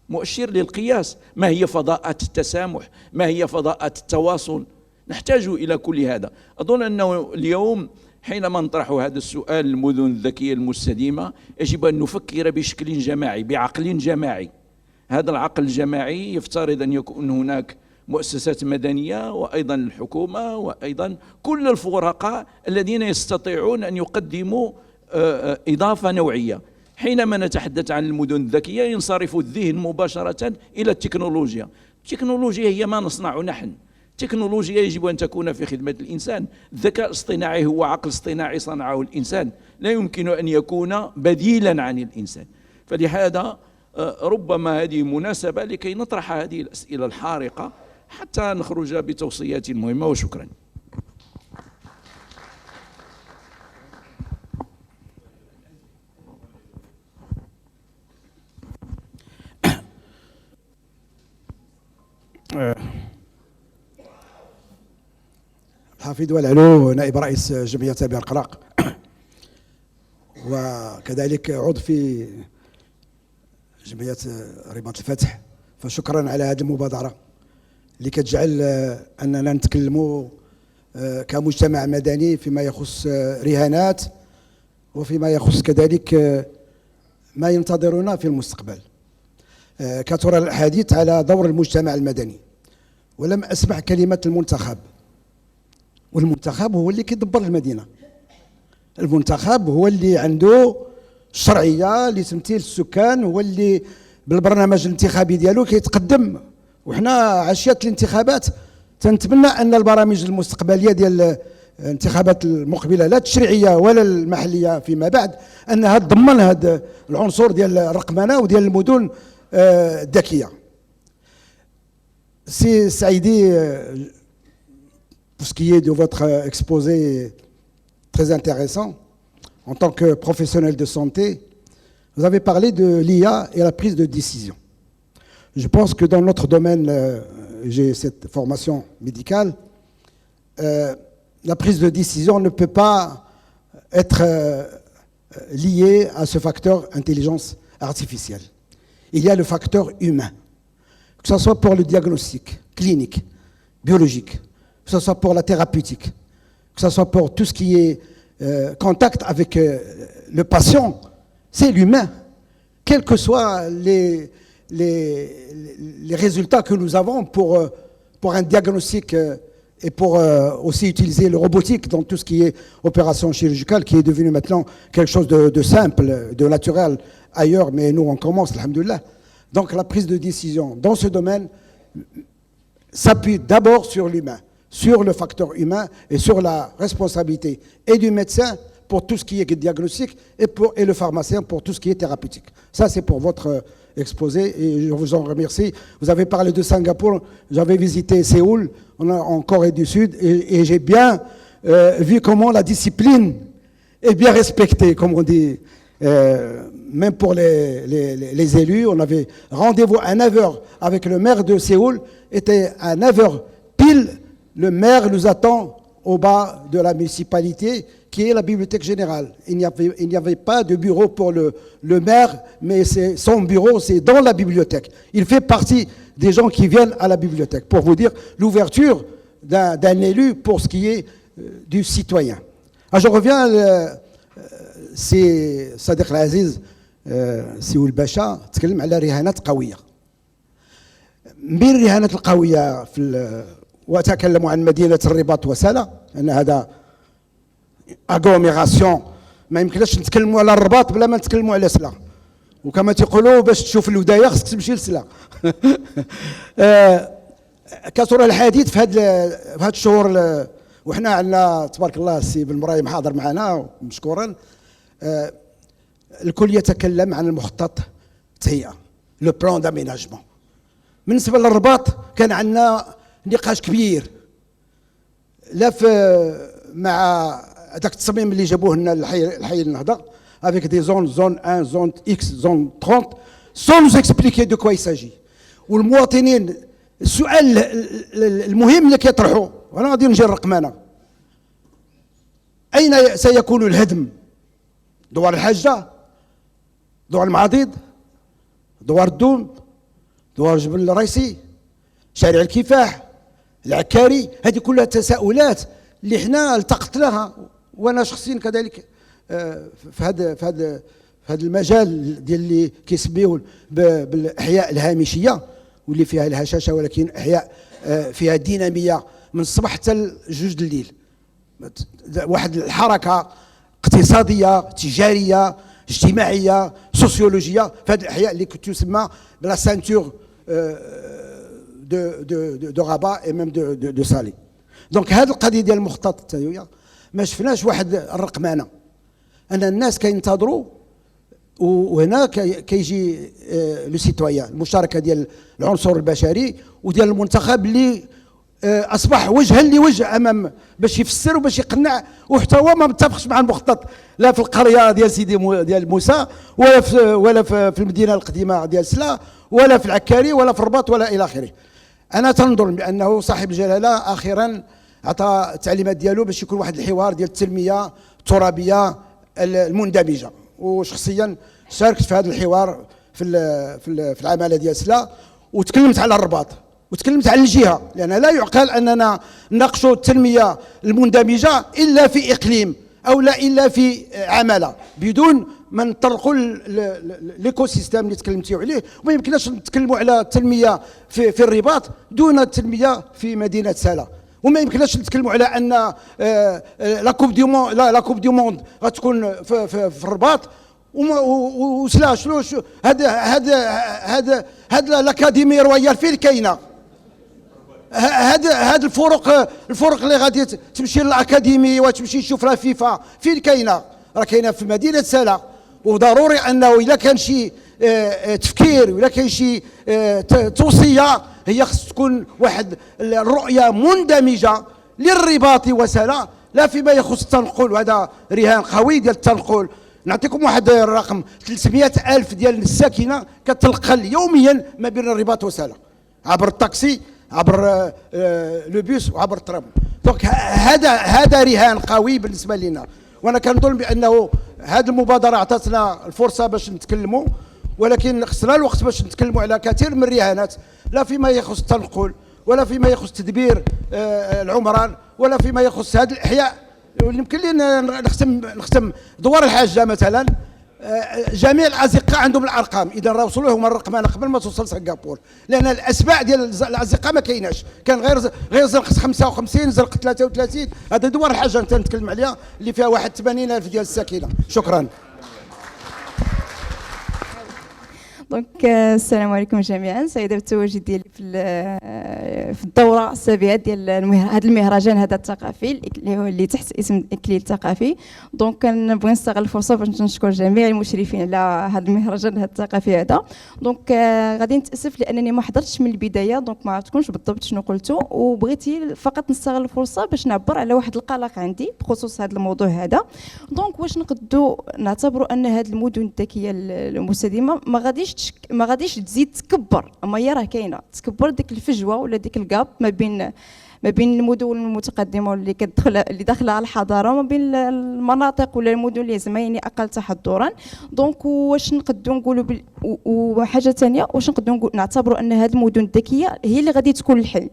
مؤشر للقياس. ما هي فضاءات التسامح؟ ما هي فضاءات التواصل؟ نحتاج إلى كل هذا. أظن أنه اليوم حينما نطرح هذا السؤال المدن الذكية المستديمة يجب أن نفكر بشكل جماعي، بعقل جماعي. هذا العقل الجماعي يفترض أن يكون هناك مؤسسات مدنية وأيضا الحكومة وأيضا كل الفرقاء الذين يستطيعون أن يقدموا إضافة نوعية. حينما نتحدث عن المدن الذكية ينصرف الذهن مباشرة إلى التكنولوجيا. التكنولوجيا هي ما نصنع نحن. التكنولوجيا يجب أن تكون في خدمة الإنسان. الذكاء الاصطناعي هو عقل اصطناعي صنعه الإنسان، لا يمكن أن يكون بديلا عن الإنسان. فلهذا ربما هذه مناسبة لكي نطرح هذه الأسئلة الحارقة حتى نخرج بتوصيات مهمة. وشكرا. الحفيد والعلو نائب رئيس جمعية أبي رقراق، وكذلك عضو في جمعية رباط الفتح، فشكرا على هذه المبادرة اللي كتجعل أننا نتكلموا كمجتمع مدني فيما يخص رهانات وفيما يخص كذلك ما ينتظرنا في المستقبل. كثر الحديث على دور المجتمع المدني ولم أسمع كلمة المنتخب، والمنتخب هو اللي كيدبر المدينة. المنتخب هو اللي عنده الشرعية لتمثيل السكان، هو اللي بالبرنامج الانتخابي ديالو كيتقدم. وحنا عشية الانتخابات تنتمنى أن البرامج المستقبلية ديال الانتخابات المقبلة لا التشريعية ولا المحلية فيما بعد أنها تضمن هذا العنصر ديال الرقمنة وديال المدن الذكية. سي سعيدي pour ce qui est de votre exposé très intéressant. En tant que professionnel de santé, vous avez parlé de l'IA et la prise de décision. Je pense que dans notre domaine, j'ai cette formation médicale, la prise de décision ne peut pas être liée à ce facteur intelligence artificielle. Il y a le facteur humain, que ce soit pour le diagnostic clinique, biologique, que ce soit pour la thérapeutique, que ce soit pour tout ce qui est contact avec le patient, c'est l'humain. Quels que soient les résultats que nous avons pour un diagnostic et pour aussi utiliser le robotique dans tout ce qui est opération chirurgicale, qui est devenu maintenant quelque chose de simple, de naturel ailleurs, mais nous on commence, alhamdoulilah. Donc la prise de décision dans ce domaine s'appuie d'abord sur l'humain, sur le facteur humain et sur la responsabilité et du médecin pour tout ce qui est diagnostic et le pharmacien pour tout ce qui est thérapeutique. Ça, c'est pour votre exposé et je vous en remercie. Vous avez parlé de Singapour, j'avais visité Séoul, en Corée du Sud, et j'ai bien vu comment la discipline est bien respectée, comme on dit. Même pour les élus, on avait rendez-vous à 9h avec le maire de Séoul, était à 9h pile, le maire nous attend au bas de la municipalité, qui est la bibliothèque générale. Il n'y avait pas de bureau pour le maire, mais son bureau, c'est dans la bibliothèque. Il fait partie des gens qui viennent à la bibliothèque, pour vous dire l'ouverture d'un élu pour ce qui est du citoyen. Alors je reviens, c'est Sadiq Al-Aziz, سيول باشا تكلم على رهانات قوية. من الرهانات القوية وتكلموا عن مدينة الرباط وسلا أن هذا أغلوميراسيون ما يمكنش نتكلموا على الرباط بلا ما نتكلموا على سلا، وكما تيقولوا باش تشوف الوداية خصك تمشي لسلا. كثر الحديث في هاد الشهور، وحنا عندنا تبارك الله السي بن مرايم حاضر معنا مشكورا، الكل يتكلم عن المخطط التهيئة، لو بلان داميناجمون. بالنسبة للرباط كان عندنا نقاش كبير لا مع هذاك التصميم اللي جابوه لنا الحي النهضة avec des zones, zone 1, zone X, zone 30, sans nous expliquer de quoi il s'agit. والمواطنين السؤال المهم اللي كيطرحوا، وانا غادي نجي الرقمنة، أين سيكون الهدم؟ دوار الحاجة، دوار المعاضيد، دوار الدوم، دوار جبل الرئيسي، شارع الكفاح، العكاري. هذه كلها تساؤلات اللي حنا التقطناها، وانا شخصيا كذلك في هذا المجال ديال اللي كيسميوه بالاحياء الهامشيه واللي فيها الهشاشه، ولكن احياء فيها ديناميه من الصباح حتى جوج د الليل. واحد الحركه اقتصاديه تجاريه اجتماعيه سوسيولوجيه في هذه الاحياء اللي تسمى بلا سانتور دو رابا اي ميم دو سالي. دونك هذه القضيه ديال المخطط التنمويه ما شفناش واحد الرقمنه، ان الناس كينتظروا، وهنا كيجي لو سيتويان، المشاركه ديال العنصر البشري وديال المنتخب اللي اصبح وجها لوجه امام باش يفسر وباش يقنع، وحتى هو ما متفقش مع المخطط لا في القريه ديال سيدي ديال موسى ولا في المدينه القديمه ديال سلا ولا في العكاري ولا في الرباط ولا الى اخره. انا تنظر بانه صاحب الجلاله اخيرا عطى التعليمات ديالو باش يكون واحد الحوار ديال التنميه الترابيه المندمجه، وشخصيا شاركت في هذا الحوار في العماله ديال سلا، وتكلمت على الرباط وتكلمت على الجهه، لان لا يعقل اننا نناقشوا التنميه المندمجه الا في اقليم او لا الا في عماله بدون ما نطرقوا ليكو سيستيم اللي تكلمتوا عليه. وما يمكنناش نتكلموا على التنميه في الرباط دون التنميه في مدينه سلا، وما يمكنناش نتكلموا على ان لا كوب دي موند غتكون في الرباط وسلا. شنو هذا الاكاديمي رويال فين كاينه؟ هاد الفرق اللي غادي تمشي للاكاديمي وتمشي تشوف لا فيفا فين كاينه؟ راه كاينه في مدينه سلا. وضروري انه الا كان شي تفكير ولا كاين شي توصيه، هي خص تكون واحد الرؤيه مندمجه للرباط وسلا، لا فيما يخص التنقل، وهذا رهان قوي ديال التنقل. نعطيكم واحد الرقم، 300,000 ديال الساكنه كتنقل يوميا ما بين الرباط وسلا، عبر الطاكسي، عبر لو بيس، وعبر الترام. دونك هذا رهان قوي بالنسبه لنا، وانا كنظن بانه هذه المبادره عطاتنا الفرصه باش نتكلموا، ولكن خصنا الوقت باش نتكلموا على كثير من الرهانات، لا فيما يخص التنقل، ولا فيما يخص تدبير العمران، ولا فيما يخص هذه الاحياء. يمكن لي نختم دوار الحاجه مثلا. جميع الازقاء عندهم الارقام، اذا راه وصلوا لهم الرقم انا قبل ما توصل سنغافور، لان الاسماء ديال الازقاء ما كايناش، كان غير زرق 55 زرق 33. هذا دوار الحاجه انت نتكلم عليها اللي فيها 81,000 ديال الساكنه. شكرا. دونك السلام عليكم جميعا، سعيده بالتواجد ديالي في الدوره السابعه ديال هذا المهرجان هذا الثقافي اللي تحت اسم الاكليل الثقافي. دونك كنبغي نستغل الفرصه باش نشكر جميع المشرفين على هذا المهرجان هذا الثقافي هذا. دونك غادي نتاسف لانني ما حضرتش من البدايه، دونك ما عرفتكمش بالضبط شنو قلتوا، وبغيتي فقط نستغل الفرصه باش نعبر على واحد القلق عندي بخصوص هذا الموضوع هذا. دونك واش نقدروا نعتبروا ان هذه المدن الذكيه المستدامه ما غاديش تزيد تكبر، اما هي راه كاينه تكبر ديك الفجوه ولا ديك الكاب ما بين المدن المتقدمه اللي داخله على الحضاره وما بين المناطق ولا المدن اللي زعما يعني اقل تحضرا. دونك واش نقدروا نقولوا وحاجه ثانيه، واش نقدروا نعتبروا ان هذه المدن الذكيه هي اللي غادي تكون الحل،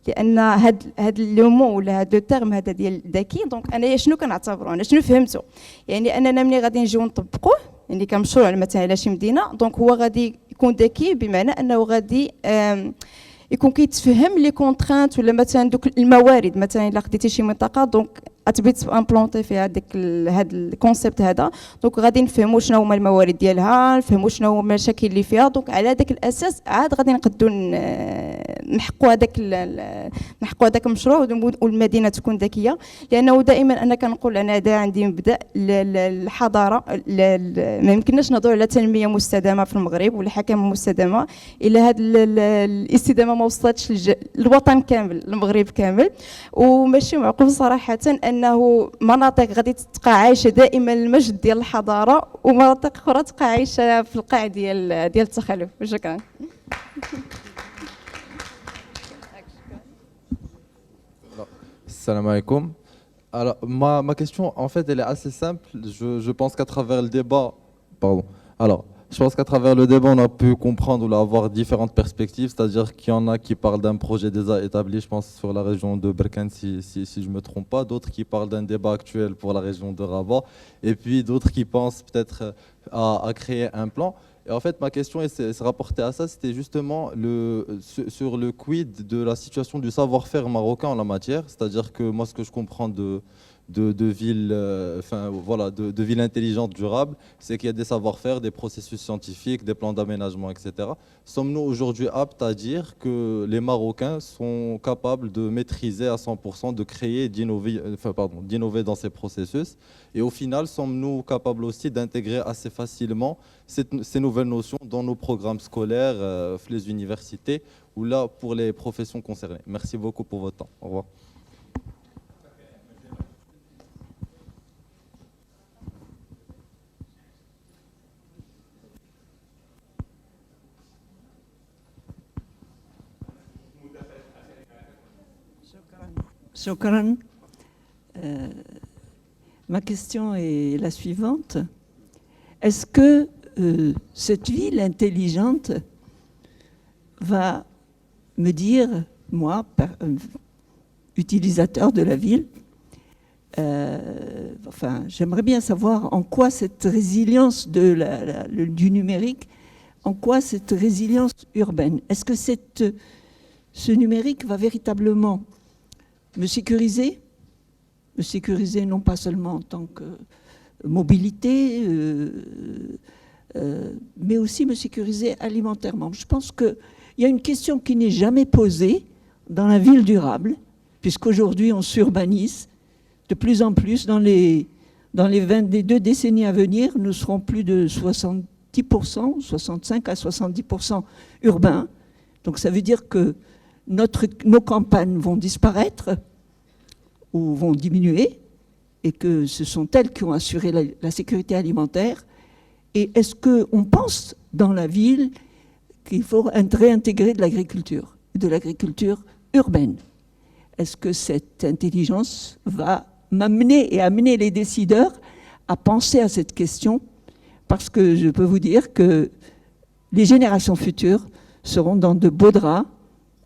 لان هاد لو مون ولا هاد لو تيرم هذا ديال ذكي. دونك انا شنو كنعتبروا، انا شنو فهمته، يعني اننا ملي غادي نجيو نطبقوه يعني كمشروع مثلا على شي مدينه، دونك هو غادي يكون ذكي بمعنى انه غادي يكون كيتفهم لي كونترانت ولا مثلا دوك الموارد. مثلا الا خديتي شي منطقه دونك اتبيت امبلونتي فيها هذا الكونسيبت هذا، دونك غادي نفهموا شنو هما الموارد ديالها، نفهموا شنو هما المشاكل اللي فيها. دونك على ذاك الاساس عاد غادي نقدروا نحقوا هذاك المشروع والمدينه تكون ذكيه. لانه دائما انا كنقول انا عندي مبدا الحضاره، ما يمكنناش نهضروا على تنميه مستدامه في المغرب ولا حكم مستدامه الا هذه الاستدامه ما وصلتش للوطن كامل، المغرب كامل. وماشي معقول صراحه انه مناطق غادي تبقى عايشه دائما المجد ديال الحضاره ومناطق اخرى تبقى عايشه في القاع ديال التخلف. شكرا. Salam alaikum. Alors, ma question, en fait, elle est assez simple. Je pense qu'à travers le débat, je pense qu'à travers le débat, on a pu comprendre ou avoir différentes perspectives, c'est-à-dire qu'il y en a qui parlent d'un projet déjà établi, je pense, sur la région de Berkane, si je ne me trompe pas, d'autres qui parlent d'un débat actuel pour la région de Rabat, et puis d'autres qui pensent peut-être à créer un plan. Et en fait, ma question se rapportait à ça, c'était justement sur le quid de la situation du savoir-faire marocain en la matière, c'est-à-dire que moi, ce que je comprends de villes de villes intelligentes, durables, c'est qu'il y a des savoir-faire, des processus scientifiques, des plans d'aménagement, etc. Sommes-nous aujourd'hui aptes à dire que les Marocains sont capables de maîtriser à 100%, de créer, d'innover dans ces processus? Et au final, sommes-nous capables aussi d'intégrer assez facilement ces nouvelles notions dans nos programmes scolaires, les universités, ou là pour les professions concernées? Merci beaucoup pour votre temps. Au revoir. Shukran. Ma question est la suivante. Est-ce que cette ville intelligente va me dire, moi, utilisateur de la ville, j'aimerais bien savoir en quoi cette résilience du numérique, en quoi cette résilience urbaine, est-ce que ce numérique va véritablement me sécuriser non pas seulement en tant que mobilité, mais aussi me sécuriser alimentairement. Je pense qu'il y a une question qui n'est jamais posée dans la ville durable, puisqu'aujourd'hui on s'urbanise de plus en plus. Dans les 2 décennies à venir, nous serons plus de 70%, 65 à 70% urbains. Donc ça veut dire que nos campagnes vont disparaître ou vont diminuer, et que ce sont elles qui ont assuré la sécurité alimentaire. Et est-ce qu'on pense dans la ville qu'il faut réintégrer de l'agriculture urbaine? Est-ce que cette intelligence va m'amener et amener les décideurs à penser à cette question? Parce que je peux vous dire que les générations futures seront dans de beaux draps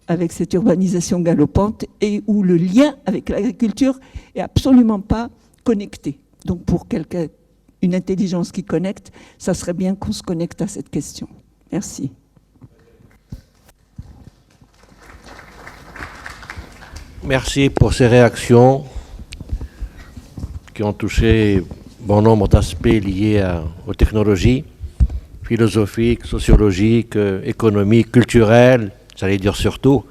avec cette urbanisation galopante et où le lien avec l'agriculture est absolument pas connecté. Donc pour une intelligence qui connecte, ça serait bien qu'on se connecte à cette question. Merci. Merci pour ces réactions qui ont touché bon nombre d'aspects liés aux technologies philosophiques, sociologiques, économiques, culturelles, j'allais dire surtout,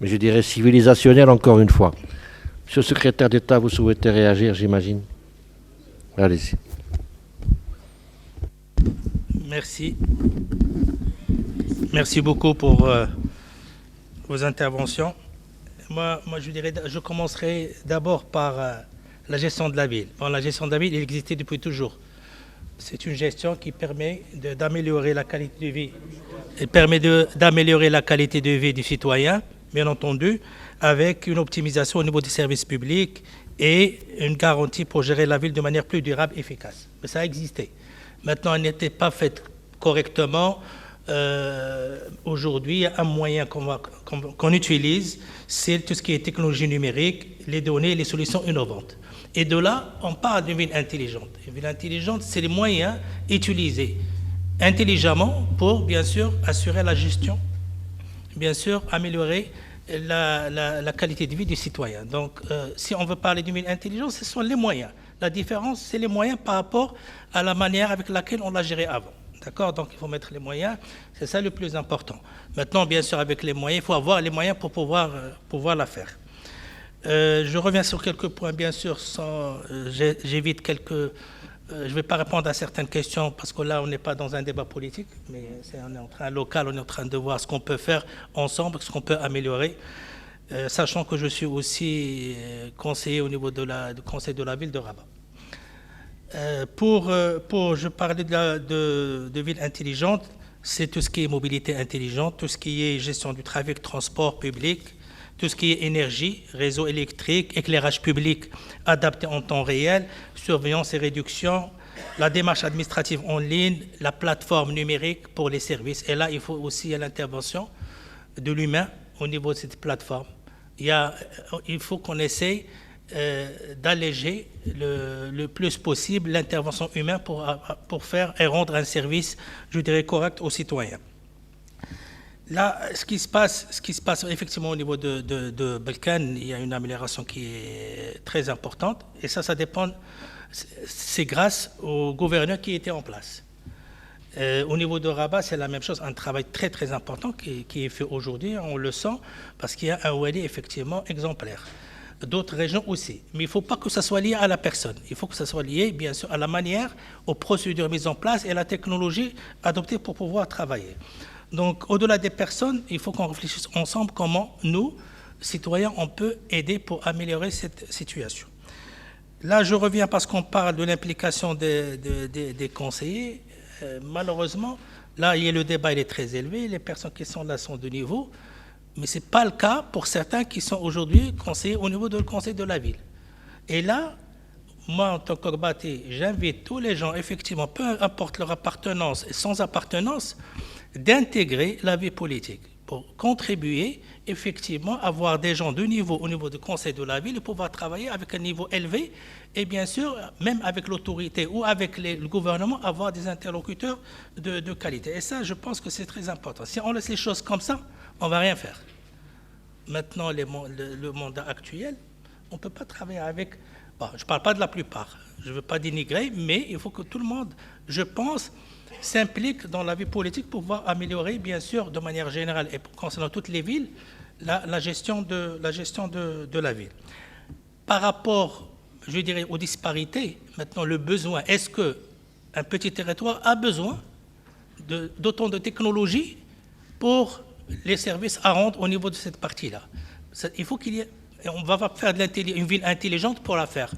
mais je dirais civilisationnelles encore une fois. Monsieur le secrétaire d'État, vous souhaitez réagir, j'imagine? Allez-y. Merci. Merci beaucoup pour vos interventions. Moi, je commencerai d'abord par la gestion de la ville. Bon, la gestion de la ville, elle existait depuis toujours. C'est une gestion qui permet d'améliorer la qualité de vie. Elle permet d'améliorer la qualité de vie du citoyen, bien entendu, avec une optimisation au niveau des services publics et une garantie pour gérer la ville de manière plus durable et efficace. Mais ça a existé. Maintenant, elle n'était pas faite correctement. Aujourd'hui, un moyen qu'on utilise, c'est tout ce qui est technologie numérique, les données, les solutions innovantes. Et de là, on parle d'une ville intelligente. Une ville intelligente, c'est les moyens utilisés intelligemment pour, bien sûr, assurer la gestion, bien sûr, améliorer la qualité de vie des citoyens. Donc, si on veut parler d'une ville intelligente, ce sont les moyens. La différence, c'est les moyens par rapport à la manière avec laquelle on l'a géré avant. D'accord? Donc, il faut mettre les moyens. C'est ça le plus important. Maintenant, bien sûr, avec les moyens, il faut avoir les moyens pour pouvoir la faire. Je reviens sur quelques points, bien sûr, j'évite quelques... je ne vais pas répondre à certaines questions parce que là, on n'est pas dans un débat politique, mais on est en train local, on est en train de voir ce qu'on peut faire ensemble, ce qu'on peut améliorer, sachant que je suis aussi conseiller au niveau du conseil de la ville de Rabat. Je parlais de ville intelligente, c'est tout ce qui est mobilité intelligente, tout ce qui est gestion du trafic, transport public, tout ce qui est énergie, réseau électrique, éclairage public adapté en temps réel, surveillance et réduction, la démarche administrative en ligne, la plateforme numérique pour les services. Et là, il faut aussi l'intervention de l'humain au niveau de cette plateforme. Il faut qu'on essaye d'alléger le plus possible l'intervention humaine pour faire et rendre un service, je dirais, correct aux citoyens. Là, ce qui se passe effectivement au niveau de Balkan, il y a une amélioration qui est très importante. Et ça dépend, c'est grâce au gouverneur qui était en place. Au niveau de Rabat, c'est la même chose, un travail très très important qui est fait aujourd'hui, on le sent, parce qu'il y a un wali effectivement exemplaire. D'autres régions aussi. Mais il ne faut pas que ça soit lié à la personne. Il faut que ça soit lié, bien sûr, à la manière, aux procédures mises en place et à la technologie adoptée pour pouvoir travailler. Donc, au-delà des personnes, il faut qu'on réfléchisse ensemble comment nous, citoyens, on peut aider pour améliorer cette situation. Là, je reviens parce qu'on parle de l'implication des conseillers. Malheureusement, là, le débat il est très élevé. Les personnes qui sont là sont de niveau. Mais ce n'est pas le cas pour certains qui sont aujourd'hui conseillers au niveau du conseil de la ville. Et là, moi, en tant qu'Orbaté, j'invite tous les gens, effectivement, peu importe leur appartenance et sans appartenance, d'intégrer la vie politique pour contribuer, effectivement, à avoir des gens de niveau au niveau du conseil de la ville et pouvoir travailler avec un niveau élevé et bien sûr, même avec l'autorité ou avec le gouvernement, avoir des interlocuteurs de qualité. Et ça, je pense que c'est très important. Si on laisse les choses comme ça, on ne va rien faire. Maintenant, le mandat actuel, on ne peut pas travailler avec... Bon, je ne parle pas de la plupart, je ne veux pas dénigrer, mais il faut que tout le monde, je pense, s'implique dans la vie politique pour pouvoir améliorer, bien sûr, de manière générale et concernant toutes les villes, la gestion de la ville. Par rapport, je dirais, aux disparités, maintenant, le besoin, est-ce qu'un petit territoire a besoin d'autant de technologies pour les services à rendre au niveau de cette partie-là? Il faut qu'il y ait Et on va faire une ville intelligente pour la faire.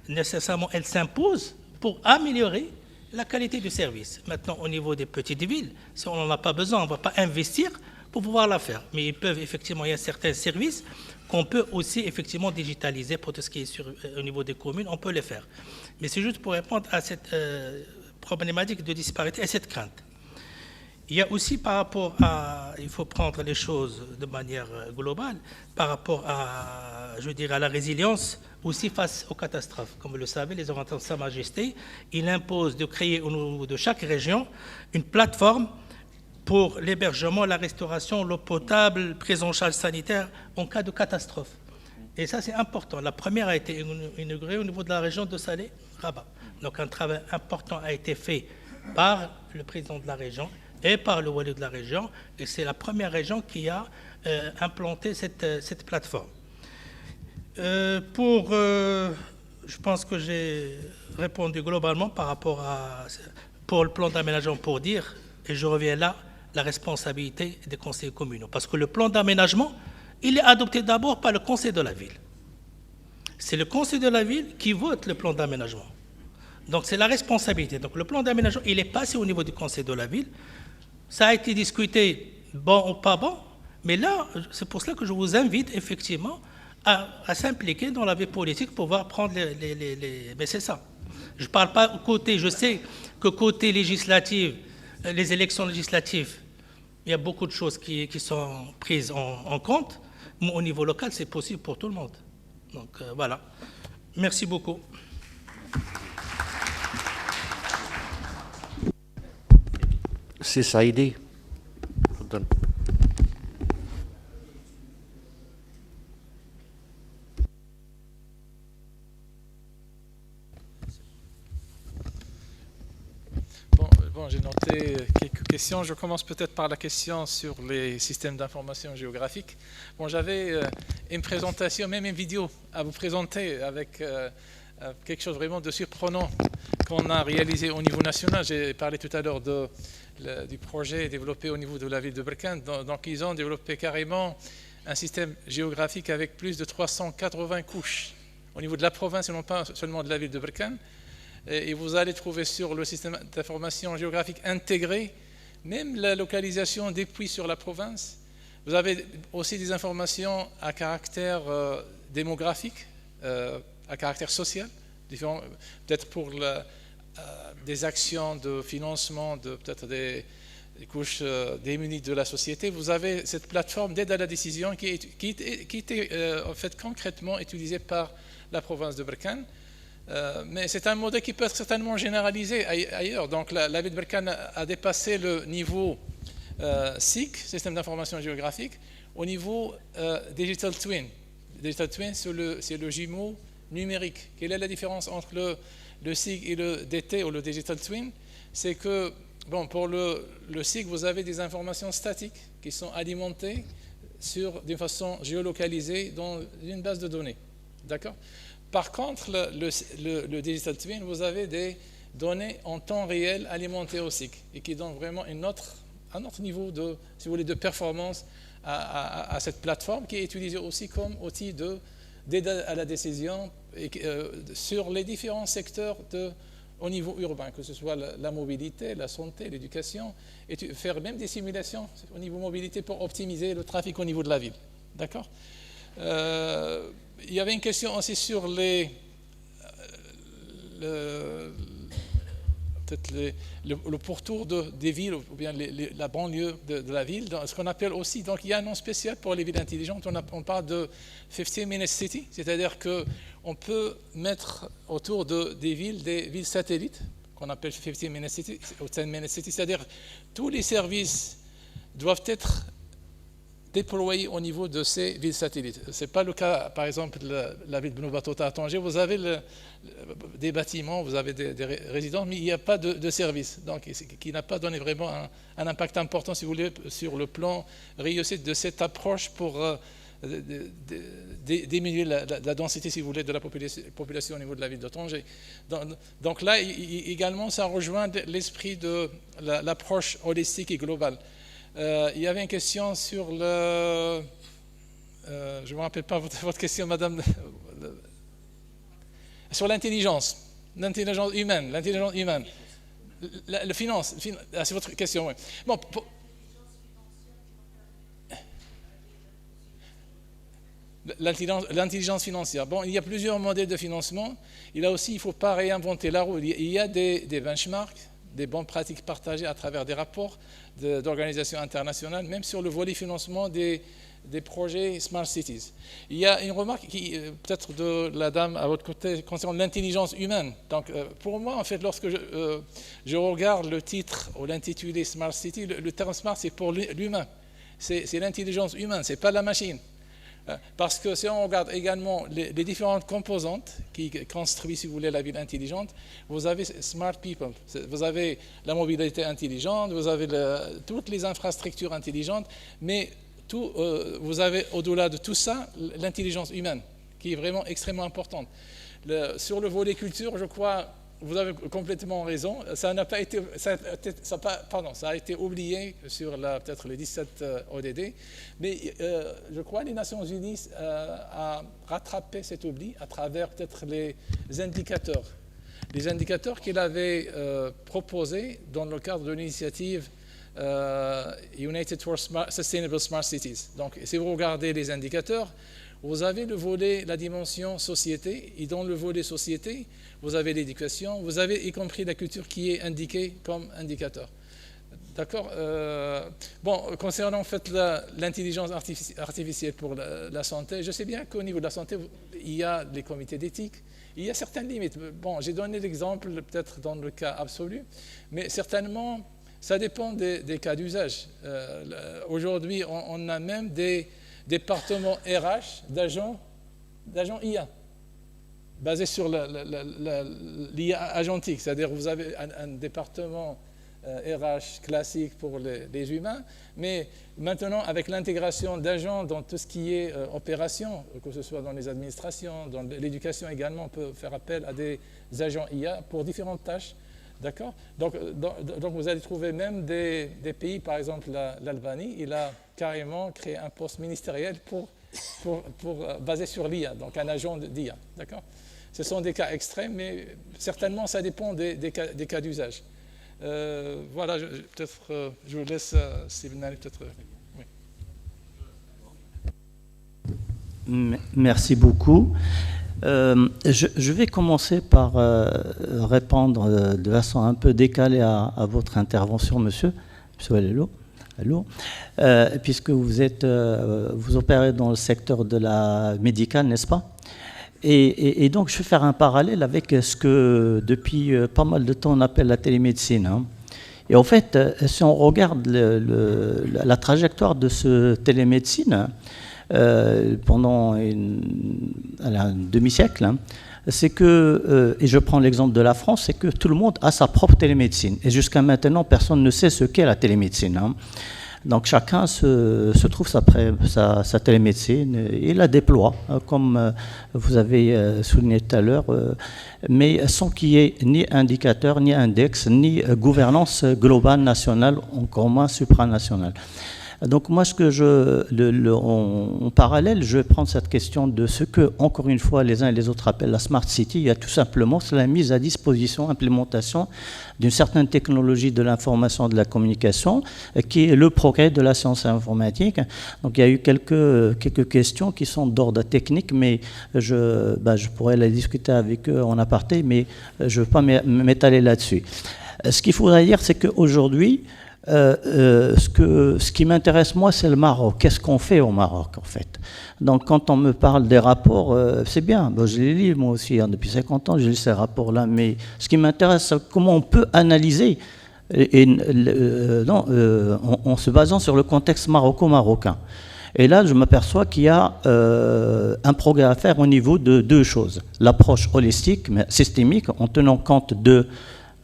Nécessairement, elle s'impose pour améliorer la qualité du service. Maintenant, au niveau des petites villes, si on n'en a pas besoin, on ne va pas investir pour pouvoir la faire. Mais ils peuvent effectivement, il y a certains services qu'on peut aussi effectivement digitaliser pour tout ce qui est au niveau des communes, on peut les faire. Mais c'est juste pour répondre à cette problématique de disparité et cette crainte. Il y a aussi par rapport à, il faut prendre les choses de manière globale, par rapport à, je dirais, à la résilience, aussi face aux catastrophes. Comme vous le savez, les orientations de Sa Majesté, il impose de créer au niveau de chaque région une plateforme pour l'hébergement, la restauration, l'eau potable, prise en charge sanitaire en cas de catastrophe. Et ça, c'est important. La première a été inaugurée au niveau de la région de Salé-Rabat. Donc un travail important a été fait par le président de la région et par le wali de la région, et c'est la première région qui a implanté cette plateforme. Je pense que j'ai répondu globalement par rapport pour le plan d'aménagement, pour dire, et je reviens là, la responsabilité des conseils communaux. Parce que le plan d'aménagement, il est adopté d'abord par le conseil de la ville. C'est le conseil de la ville qui vote le plan d'aménagement. Donc c'est la responsabilité. Donc le plan d'aménagement, il est passé au niveau du conseil de la ville. Ça a été discuté, bon ou pas bon, mais là, c'est pour cela que je vous invite effectivement à s'impliquer dans la vie politique pour pouvoir prendre Mais c'est ça. Je ne parle pas côté, je sais que côté législatif, les élections législatives, il y a beaucoup de choses qui sont prises en compte, mais au niveau local, c'est possible pour tout le monde. Donc voilà. Merci beaucoup. C'est Saïdi. Je vous donne. Bon, j'ai noté quelques questions. Je commence peut-être par la question sur les systèmes d'information géographique. Bon, j'avais une présentation, même une vidéo à vous présenter avec quelque chose vraiment de surprenant qu'on a réalisé au niveau national. J'ai parlé tout à l'heure du projet développé au niveau de la ville de Berkane. Donc, ils ont développé carrément un système géographique avec plus de 380 couches au niveau de la province et non pas seulement de la ville de Berkane. Et vous allez trouver sur le système d'information géographique intégré même la localisation des puits sur la province. Vous avez aussi des informations à caractère démographique, à caractère social, peut-être pour des actions de financement de peut-être des couches démunies de la société. Vous avez cette plateforme d'aide à la décision qui était en fait concrètement utilisée par la province de Berkane. Mais c'est un modèle qui peut être certainement généralisé ailleurs. Donc la ville de Berkane a dépassé le niveau SIG, système d'information géographique, au niveau Digital Twin. Digital Twin, c'est le jumeau numérique. Quelle est la différence entre le SIG et le DT ou le Digital Twin? C'est que, bon, pour le SIG, vous avez des informations statiques qui sont alimentées d'une façon géolocalisée dans une base de données. D'accord? Par contre, le Digital Twin, vous avez des données en temps réel alimentées au SIG et qui donnent vraiment un autre niveau de, si vous voulez, de performance à cette plateforme qui est utilisée aussi comme outil d'aide à la décision sur les différents secteurs au niveau urbain, que ce soit la mobilité, la santé, l'éducation, et faire même des simulations au niveau mobilité pour optimiser le trafic au niveau de la ville. D'accord ? Il y avait une question aussi sur le pourtour des villes, ou bien la banlieue de la ville, ce qu'on appelle aussi, donc il y a un nom spécial pour les villes intelligentes, on parle de 15-minute city, c'est-à-dire qu'on peut mettre autour des villes satellites, qu'on appelle 15-minute city, ou 10-minute city, c'est-à-dire tous les services doivent être déployés au niveau de ces villes satellites. Ce n'est pas le cas, par exemple, de la ville de Benoît-Batota à Tanger. Vous avez des bâtiments, vous avez des résidences, mais il n'y a pas de service, donc qui n'a pas donné vraiment un impact important, si vous voulez, sur le plan réussi de cette approche pour diminuer la densité, si vous voulez, de la population au niveau de la ville de Tanger. Donc là, également, ça rejoint l'esprit de l'approche holistique et globale. Il y avait une question sur je ne me rappelle pas votre question, madame. Sur l'intelligence humaine, le finance, c'est votre question, oui. Bon, l'intelligence financière. Bon, il y a plusieurs modèles de financement. Il ne faut pas réinventer la roue. Il y a des benchmarks, des bonnes pratiques partagées à travers des rapports d'organisations internationales, même sur le volet financement des projets Smart Cities. Il y a une remarque qui peut-être de la dame à votre côté concernant l'intelligence humaine. Donc pour moi, en fait, lorsque je regarde le titre ou l'intitulé Smart City, le terme Smart, c'est pour l'humain. C'est l'intelligence humaine, ce n'est pas la machine. Parce que si on regarde également les différentes composantes qui construisent, si vous voulez, la ville intelligente, vous avez smart people, vous avez la mobilité intelligente, vous avez toutes les infrastructures intelligentes, mais vous avez au-delà de tout ça l'intelligence humaine, qui est vraiment extrêmement importante. Sur le volet culture, je crois, vous avez complètement raison, ça a été oublié sur peut-être les 17 ODD, mais je crois que les Nations Unies a rattrapé cet oubli à travers peut-être les indicateurs qu'il avait proposés dans le cadre de l'initiative United for Sustainable Smart Cities. Donc, si vous regardez les indicateurs, vous avez le volet, la dimension société, et dans le volet société, vous avez l'éducation, vous avez y compris la culture qui est indiquée comme indicateur. D'accord. Bon, concernant en fait l'intelligence artificielle pour la santé, je sais bien qu'au niveau de la santé, il y a les comités d'éthique, il y a certaines limites. Bon, j'ai donné l'exemple peut-être dans le cas absolu, mais certainement, ça dépend des cas d'usage. Aujourd'hui, on a même des départements RH d'agents IA, basés sur l'IA agentique. C'est-à-dire que vous avez un département RH classique pour les humains, mais maintenant, avec l'intégration d'agents dans tout ce qui est opération, que ce soit dans les administrations, dans l'éducation également, on peut faire appel à des agents IA pour différentes tâches. D'accord. Donc vous allez trouver même des pays, par exemple l'Albanie, il a carrément créé un poste ministériel basé sur l'IA, donc un agent d'IA. D'accord. Ce sont des cas extrêmes, mais certainement ça dépend des cas d'usage. Voilà, peut-être je vous laisse, Sylvain, peut-être. Oui. Merci beaucoup. Je vais commencer par répondre de façon un peu décalée à votre intervention, monsieur Alelo. Puisque vous opérez dans le secteur de la médicale, n'est-ce pas? Et donc, je vais faire un parallèle avec ce que, depuis pas mal de temps, on appelle la télémédecine. Hein. Et en fait, si on regarde la trajectoire de ce télémédecine, pendant un demi-siècle, hein, c'est que, et je prends l'exemple de la France, c'est que tout le monde a sa propre télémédecine. Et jusqu'à maintenant, personne ne sait ce qu'est la télémédecine. Hein. Donc chacun se trouve sa télémédecine et la déploie, comme vous avez souligné tout à l'heure, mais sans qu'il y ait ni indicateur, ni index, ni gouvernance globale nationale, encore moins supranationale. Donc moi, en parallèle, je vais prendre cette question de ce que, encore une fois, les uns et les autres appellent la Smart City. Il y a tout simplement, c'est la mise à disposition, implémentation d'une certaine technologie de l'information et de la communication, qui est le progrès de la science informatique. Donc il y a eu quelques questions qui sont d'ordre technique, mais je pourrais la discuter avec eux en aparté, mais je ne veux pas m'étaler là-dessus. Ce qu'il faudrait dire, c'est qu'aujourd'hui, ce qui m'intéresse moi, c'est le Maroc. Qu'est-ce qu'on fait au Maroc, en fait? Donc quand on me parle des rapports, c'est bien, je les lis moi aussi, hein, depuis 50 ans je lis ces rapports-là, mais ce qui m'intéresse, c'est comment on peut analyser en se basant sur le contexte maroco-marocain. Et là, je m'aperçois qu'il y a un progrès à faire au niveau de deux choses. L'approche holistique, mais systémique, en tenant compte de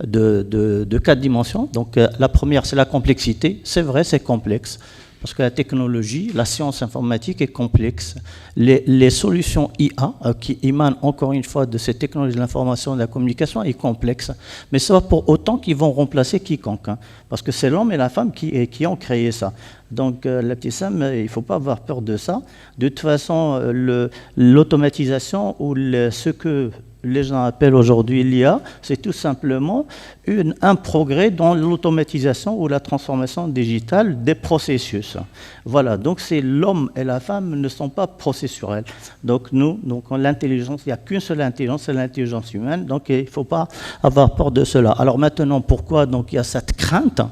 4 dimensions. Donc la première, c'est la complexité. C'est vrai, c'est complexe. Parce que la technologie, la science informatique est complexe. Les solutions IA, qui émanent encore une fois de ces technologies de l'information et de la communication, est complexe. Mais ce n'est pas pour autant qu'ils vont remplacer quiconque. Parce que c'est l'homme et la femme qui ont créé ça. Donc, la petite Sam, il ne faut pas avoir peur de ça. De toute façon, l'automatisation ou ce que les gens appellent aujourd'hui l'IA, c'est tout simplement un progrès dans l'automatisation ou la transformation digitale des processus. Voilà, donc c'est l'homme et la femme ne sont pas processuels. Donc l'intelligence, il n'y a qu'une seule intelligence, c'est l'intelligence humaine, donc il ne faut pas avoir peur de cela. Alors maintenant, pourquoi donc il y a cette crainte?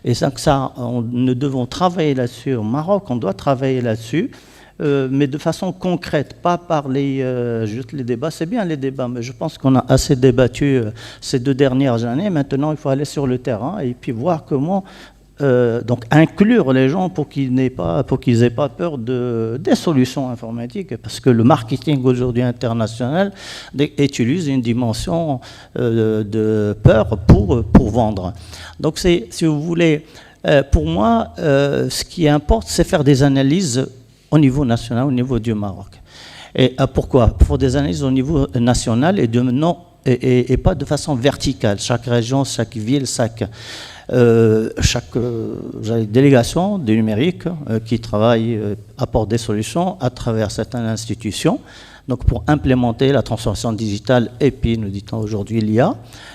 Et ça, nous devons travailler là-dessus au Maroc, on doit travailler là-dessus. Mais de façon concrète, pas par juste les débats. C'est bien les débats, mais je pense qu'on a assez débattu ces 2 dernières années. Maintenant, il faut aller sur le terrain et puis voir comment donc inclure les gens pour qu'ils n'aient pas peur des solutions informatiques, parce que le marketing aujourd'hui international utilise une dimension de peur pour vendre. Donc si vous voulez, pour moi, ce qui importe, c'est faire des analyses au niveau national, au niveau du Maroc. Et pourquoi? Pour des analyses au niveau national et pas de façon verticale. Chaque région, chaque ville, chaque délégation du numérique qui travaille, apporte des solutions à travers certaines institutions. Donc pour implémenter la transformation digitale, et puis nous dit-on aujourd'hui l'IA,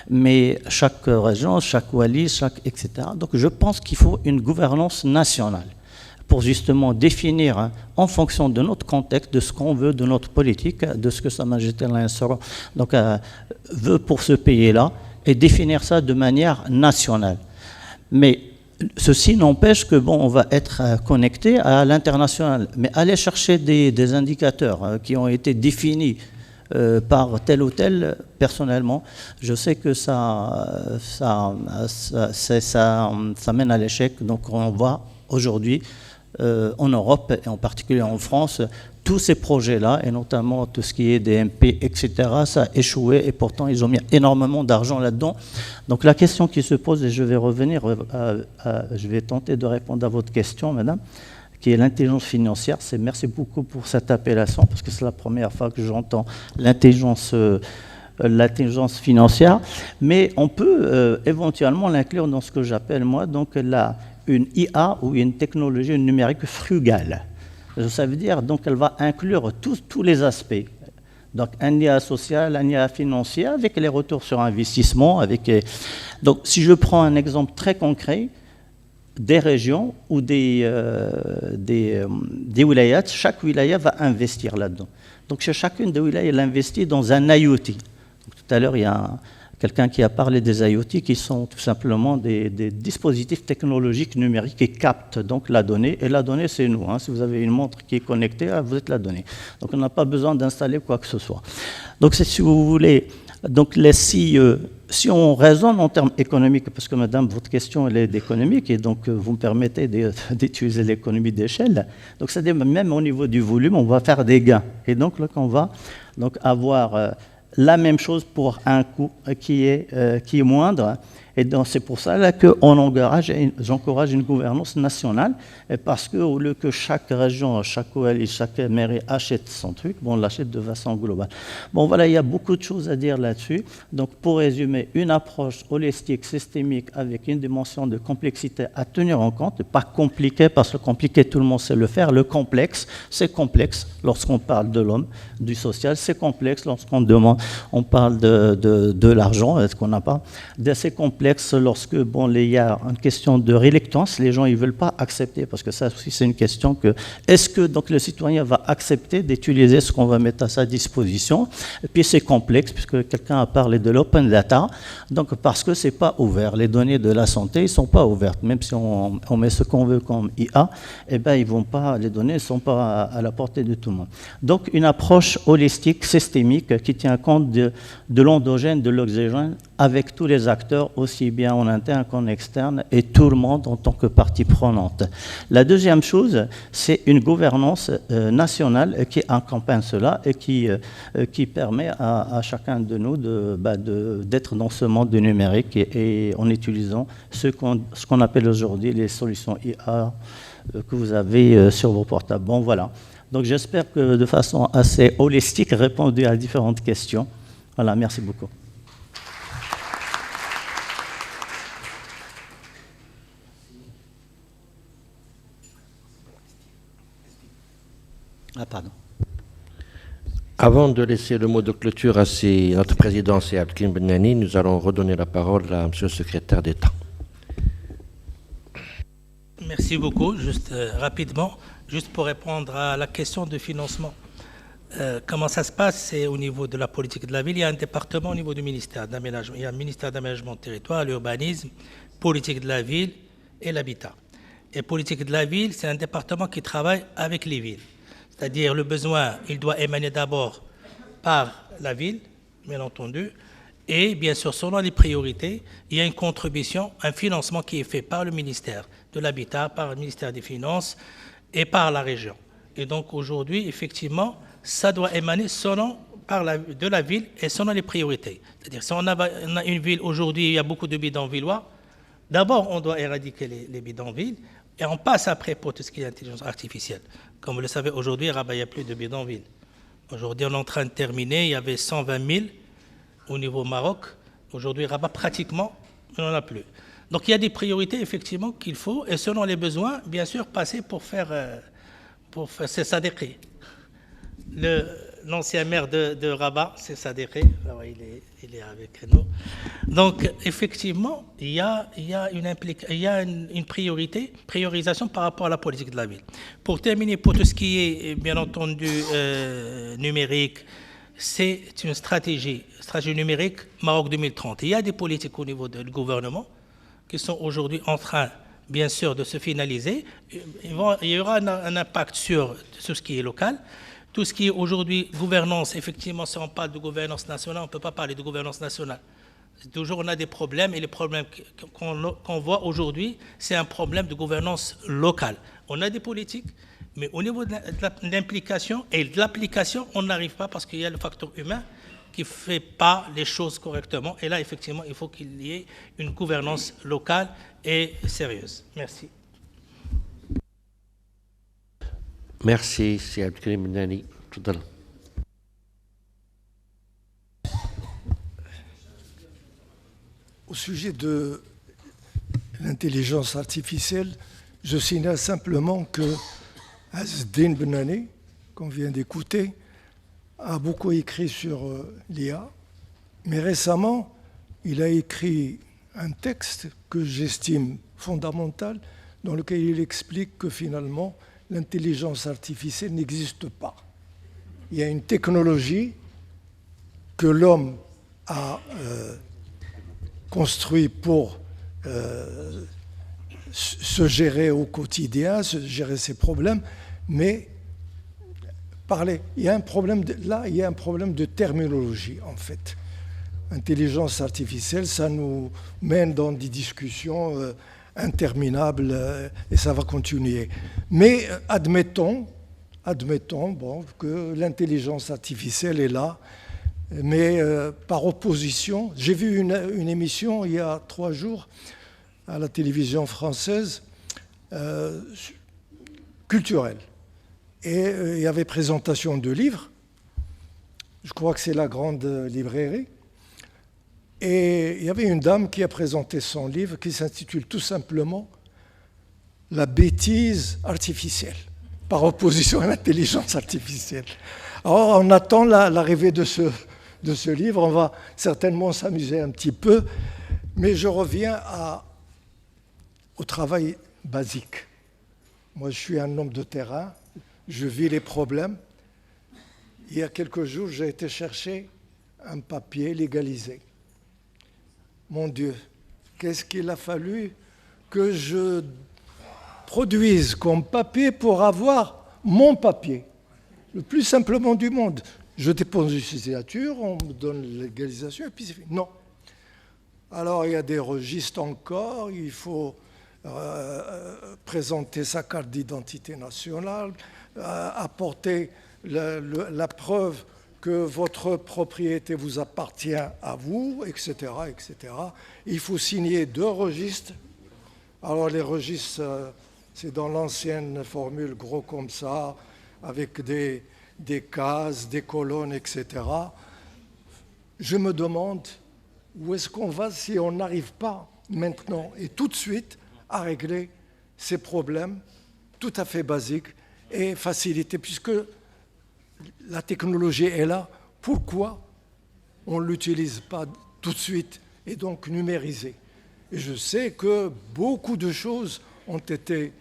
mais chaque région, chaque wali, etc. Donc je pense qu'il faut une gouvernance nationale pour justement définir en fonction de notre contexte, de ce qu'on veut, de notre politique, de ce que Sa Majesté donc veut pour ce pays-là, et définir ça de manière nationale. Mais ceci n'empêche que on va être connecté à l'international. Mais aller chercher des indicateurs qui ont été définis par tel ou tel, personnellement, je sais que ça mène à l'échec. Donc on voit aujourd'hui en Europe et en particulier en France, tous ces projets-là, et notamment tout ce qui est DMP, etc., ça a échoué et pourtant ils ont mis énormément d'argent là-dedans. Donc la question qui se pose, et je vais revenir, je vais tenter de répondre à votre question, madame, qui est l'intelligence financière. Merci beaucoup pour cette appellation, parce que c'est la première fois que j'entends l'intelligence financière, mais on peut éventuellement l'inclure dans ce que j'appelle, moi, donc une IA ou une technologie numérique frugale. Ça veut dire donc elle va inclure tous les aspects. Donc un IA social, un IA financier, avec les retours sur investissement. Donc si je prends un exemple très concret, des régions ou des wilayats, chaque wilaya va investir là-dedans. Donc chez chacune des wilayas, elle investit dans un IoT. Donc, tout à l'heure, il y a quelqu'un qui a parlé des IoT, qui sont tout simplement des dispositifs technologiques numériques qui captent donc la donnée. Et la donnée, c'est nous. Si vous avez une montre qui est connectée, vous êtes la donnée. Donc on n'a pas besoin d'installer quoi que ce soit. Donc si vous voulez, donc si on raisonne en termes économiques, parce que madame, votre question elle est économique, et donc vous me permettez d'utiliser l'économie d'échelle, donc c'est-à-dire même au niveau du volume, on va faire des gains. Et donc là, on va donc avoir la même chose pour un coût qui est moindre. Et c'est pour ça que j'encourage une gouvernance nationale, parce qu'au lieu que chaque région, chaque OL, chaque mairie achète son truc, on l'achète de façon globale. Bon voilà, il y a beaucoup de choses à dire là-dessus. Donc pour résumer, une approche holistique, systémique, avec une dimension de complexité à tenir en compte, pas compliqué, parce que compliqué, tout le monde sait le faire. Le complexe, c'est complexe lorsqu'on parle de l'homme, du social, c'est complexe lorsqu'on on parle de l'argent, est-ce qu'on n'a pas d'assez complexe lorsque il y a une question de reluctance, les gens ils veulent pas accepter, parce que ça aussi c'est une question que est-ce que donc le citoyen va accepter d'utiliser ce qu'on va mettre à sa disposition. Et puis c'est complexe puisque quelqu'un a parlé de l'open data, donc parce que c'est pas ouvert, les données de la santé ils sont pas ouvertes, même si on met ce qu'on veut comme IA, ils vont pas, les données sont pas à la portée de tout le monde. Donc une approche holistique, systémique, qui tient compte de l'endogène, de l'exogène, avec tous les acteurs, aussi bien en interne qu'en externe, et tout le monde en tant que partie prenante. La deuxième chose, c'est une gouvernance nationale qui accompagne cela et qui permet à chacun de nous d'être dans ce monde du numérique et en utilisant ce qu'on appelle aujourd'hui les solutions IA, que vous avez sur vos portables. Bon, voilà. Donc j'espère que de façon assez holistique, répondu à différentes questions. Voilà, merci beaucoup. Ah, pardon. Avant de laisser le mot de clôture à notre président, c'est Abdelkrim Bennani, nous allons redonner la parole à M. le secrétaire d'État. Merci beaucoup. Juste rapidement, juste pour répondre à la question de financement. Comment ça se passe? C'est au niveau de la politique de la ville. Il y a un département au niveau du ministère d'aménagement. Il y a un ministère d'aménagement du territoire, l'urbanisme, politique de la ville et l'habitat. Et politique de la ville, c'est un département qui travaille avec les villes. C'est-à-dire le besoin, il doit émaner d'abord par la ville, bien entendu, et bien sûr, selon les priorités, il y a une contribution, un financement qui est fait par le ministère de l'Habitat, par le ministère des Finances et par la région. Et donc aujourd'hui, effectivement, ça doit émaner de la ville et selon les priorités. C'est-à-dire si on a une ville aujourd'hui, il y a beaucoup de bidonvillois, d'abord on doit éradiquer les bidonvilles et on passe après pour tout ce qui est intelligence artificielle. Comme vous le savez, aujourd'hui, Rabat, il n'y a plus de bidonvilles. Aujourd'hui, on est en train de terminer, il y avait 120 000 au niveau Maroc. Aujourd'hui, Rabat, pratiquement, il n'en a plus. Donc il y a des priorités, effectivement, qu'il faut, et selon les besoins, bien sûr, passer pour faire c'est Sadeghi. L'ancien maire de Rabat, c'est Sadeghi, il est avec nous. Donc, effectivement, il y a une priorisation par rapport à la politique de la ville. Pour terminer, pour tout ce qui est, bien entendu, numérique, c'est une stratégie numérique Maroc 2030. Il y a des politiques au niveau du gouvernement qui sont aujourd'hui en train, bien sûr, de se finaliser. Il y aura un impact sur ce qui est local. Tout ce qui est aujourd'hui gouvernance, effectivement, si on parle de gouvernance nationale, on ne peut pas parler de gouvernance nationale. Toujours, on a des problèmes, et les problèmes qu'on voit aujourd'hui, c'est un problème de gouvernance locale. On a des politiques, mais au niveau de l'implication et de l'application, on n'arrive pas parce qu'il y a le facteur humain qui ne fait pas les choses correctement. Et là, effectivement, il faut qu'il y ait une gouvernance locale et sérieuse. Merci. Merci, c'est Abdelkrim Bennani. Au sujet de l'intelligence artificielle, je signale simplement que Azzeddine Bennani, qu'on vient d'écouter, a beaucoup écrit sur l'IA, mais récemment, il a écrit un texte que j'estime fondamental, dans lequel il explique que finalement, l'intelligence artificielle n'existe pas. Il y a une technologie que l'homme a construite pour se gérer au quotidien, se gérer ses problèmes, mais il y a un problème il y a un problème de terminologie, en fait. Intelligence artificielle, ça nous mène dans des discussions interminable et ça va continuer. Mais admettons que l'intelligence artificielle est là, mais par opposition, j'ai vu une émission il y a 3 jours à la télévision française culturelle. Et il y avait présentation de livres, je crois que c'est la grande librairie, et il y avait une dame qui a présenté son livre qui s'intitule tout simplement « La bêtise artificielle », par opposition à l'intelligence artificielle. Alors on attend l'arrivée de ce livre, on va certainement s'amuser un petit peu, mais je reviens au travail basique. Moi je suis un homme de terrain, je vis les problèmes. Il y a quelques jours, j'ai été chercher un papier légalisé. Mon Dieu, qu'est-ce qu'il a fallu que je produise comme papier pour avoir mon papier, le plus simplement du monde. Je dépose une signature, on me donne la légalisation et puis c'est fini. Non. Alors il y a des registres encore, il faut présenter sa carte d'identité nationale, apporter la preuve que votre propriété vous appartient à vous, etc., etc. Il faut signer 2 registres. Alors les registres, C'est dans l'ancienne formule gros comme ça, avec des cases, des colonnes, etc. Je me demande où est-ce qu'on va si on n'arrive pas maintenant et tout de suite à régler ces problèmes tout à fait basiques et faciliter, puisque la technologie est là. Pourquoi on ne l'utilise pas tout de suite et donc numériser? Et je sais que beaucoup de choses ont été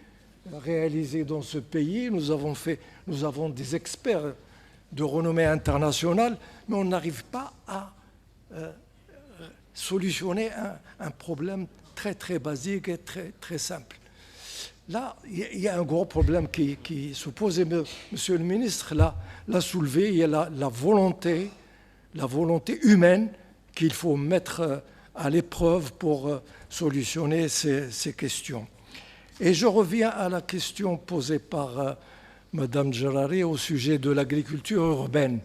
réalisées dans ce pays. Nous avons des experts de renommée internationale, mais on n'arrive pas à solutionner un problème très très basique et très très simple. Là, il y a un gros problème qui se pose, et Monsieur le ministre l'a soulevé. Il y a la volonté humaine qu'il faut mettre à l'épreuve pour solutionner ces questions. Et je reviens à la question posée par Madame Gerari au sujet de l'agriculture urbaine,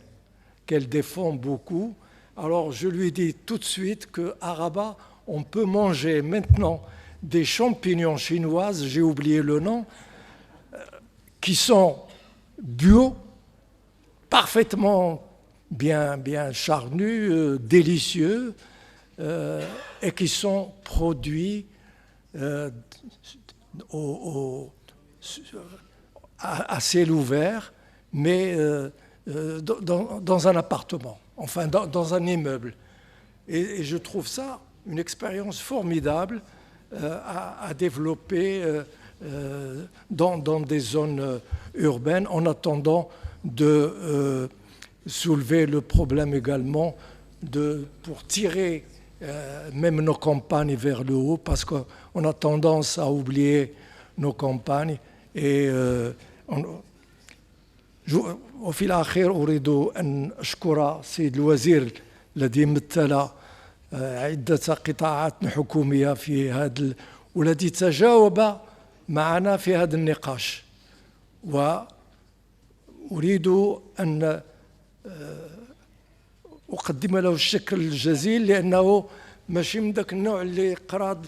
qu'elle défend beaucoup. Alors je lui dis tout de suite qu'à Rabat, on peut manger maintenant des champignons chinoises, j'ai oublié le nom, qui sont bio, parfaitement bien charnus, délicieux, et qui sont produits à ciel ouvert, mais dans un appartement, enfin dans un immeuble. Et je trouve ça une expérience formidable à développer dans des zones urbaines, en attendant de soulever le problème également pour tirer même nos campagnes vers le haut, parce qu'on a tendance à oublier nos campagnes. Et وفي الأخير أريد أن أشكر سيد الوزير الذي مثل عدة قطاعات حكومية في هذا والذي تجاوب معنا في هذا النقاش، وأريد أن أقدم له الشكر الجزيل، لأنه ماشي من ذاك النوع اللي قراد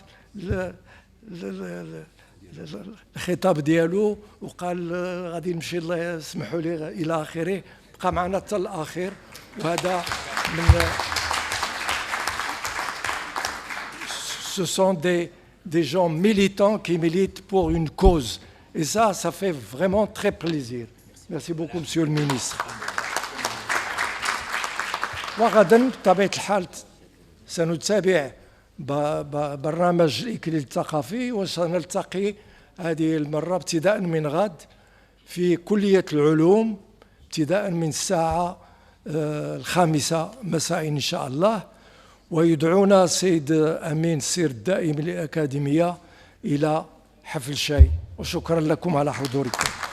الخطاب ديالو وقال غادي نمشي الله يسمحوا لي الى اخره، بقى معنا حتى الاخر. وهذا من ce sont des gens militants qui militent pour une cause, et ça fait vraiment très plaisir. Merci beaucoup Monsieur le ministre. وغدا بطبيعة الحال سنتابع برنامج الإكليل الثقافي، وسنلتقي هذه المرة ابتداء من غد في كلية العلوم ابتداء من الساعة 5 مساء إن شاء الله. ويدعونا السيد أمين السير الدائم للأكاديمية إلى حفل شاي، وشكرا لكم على حضوركم.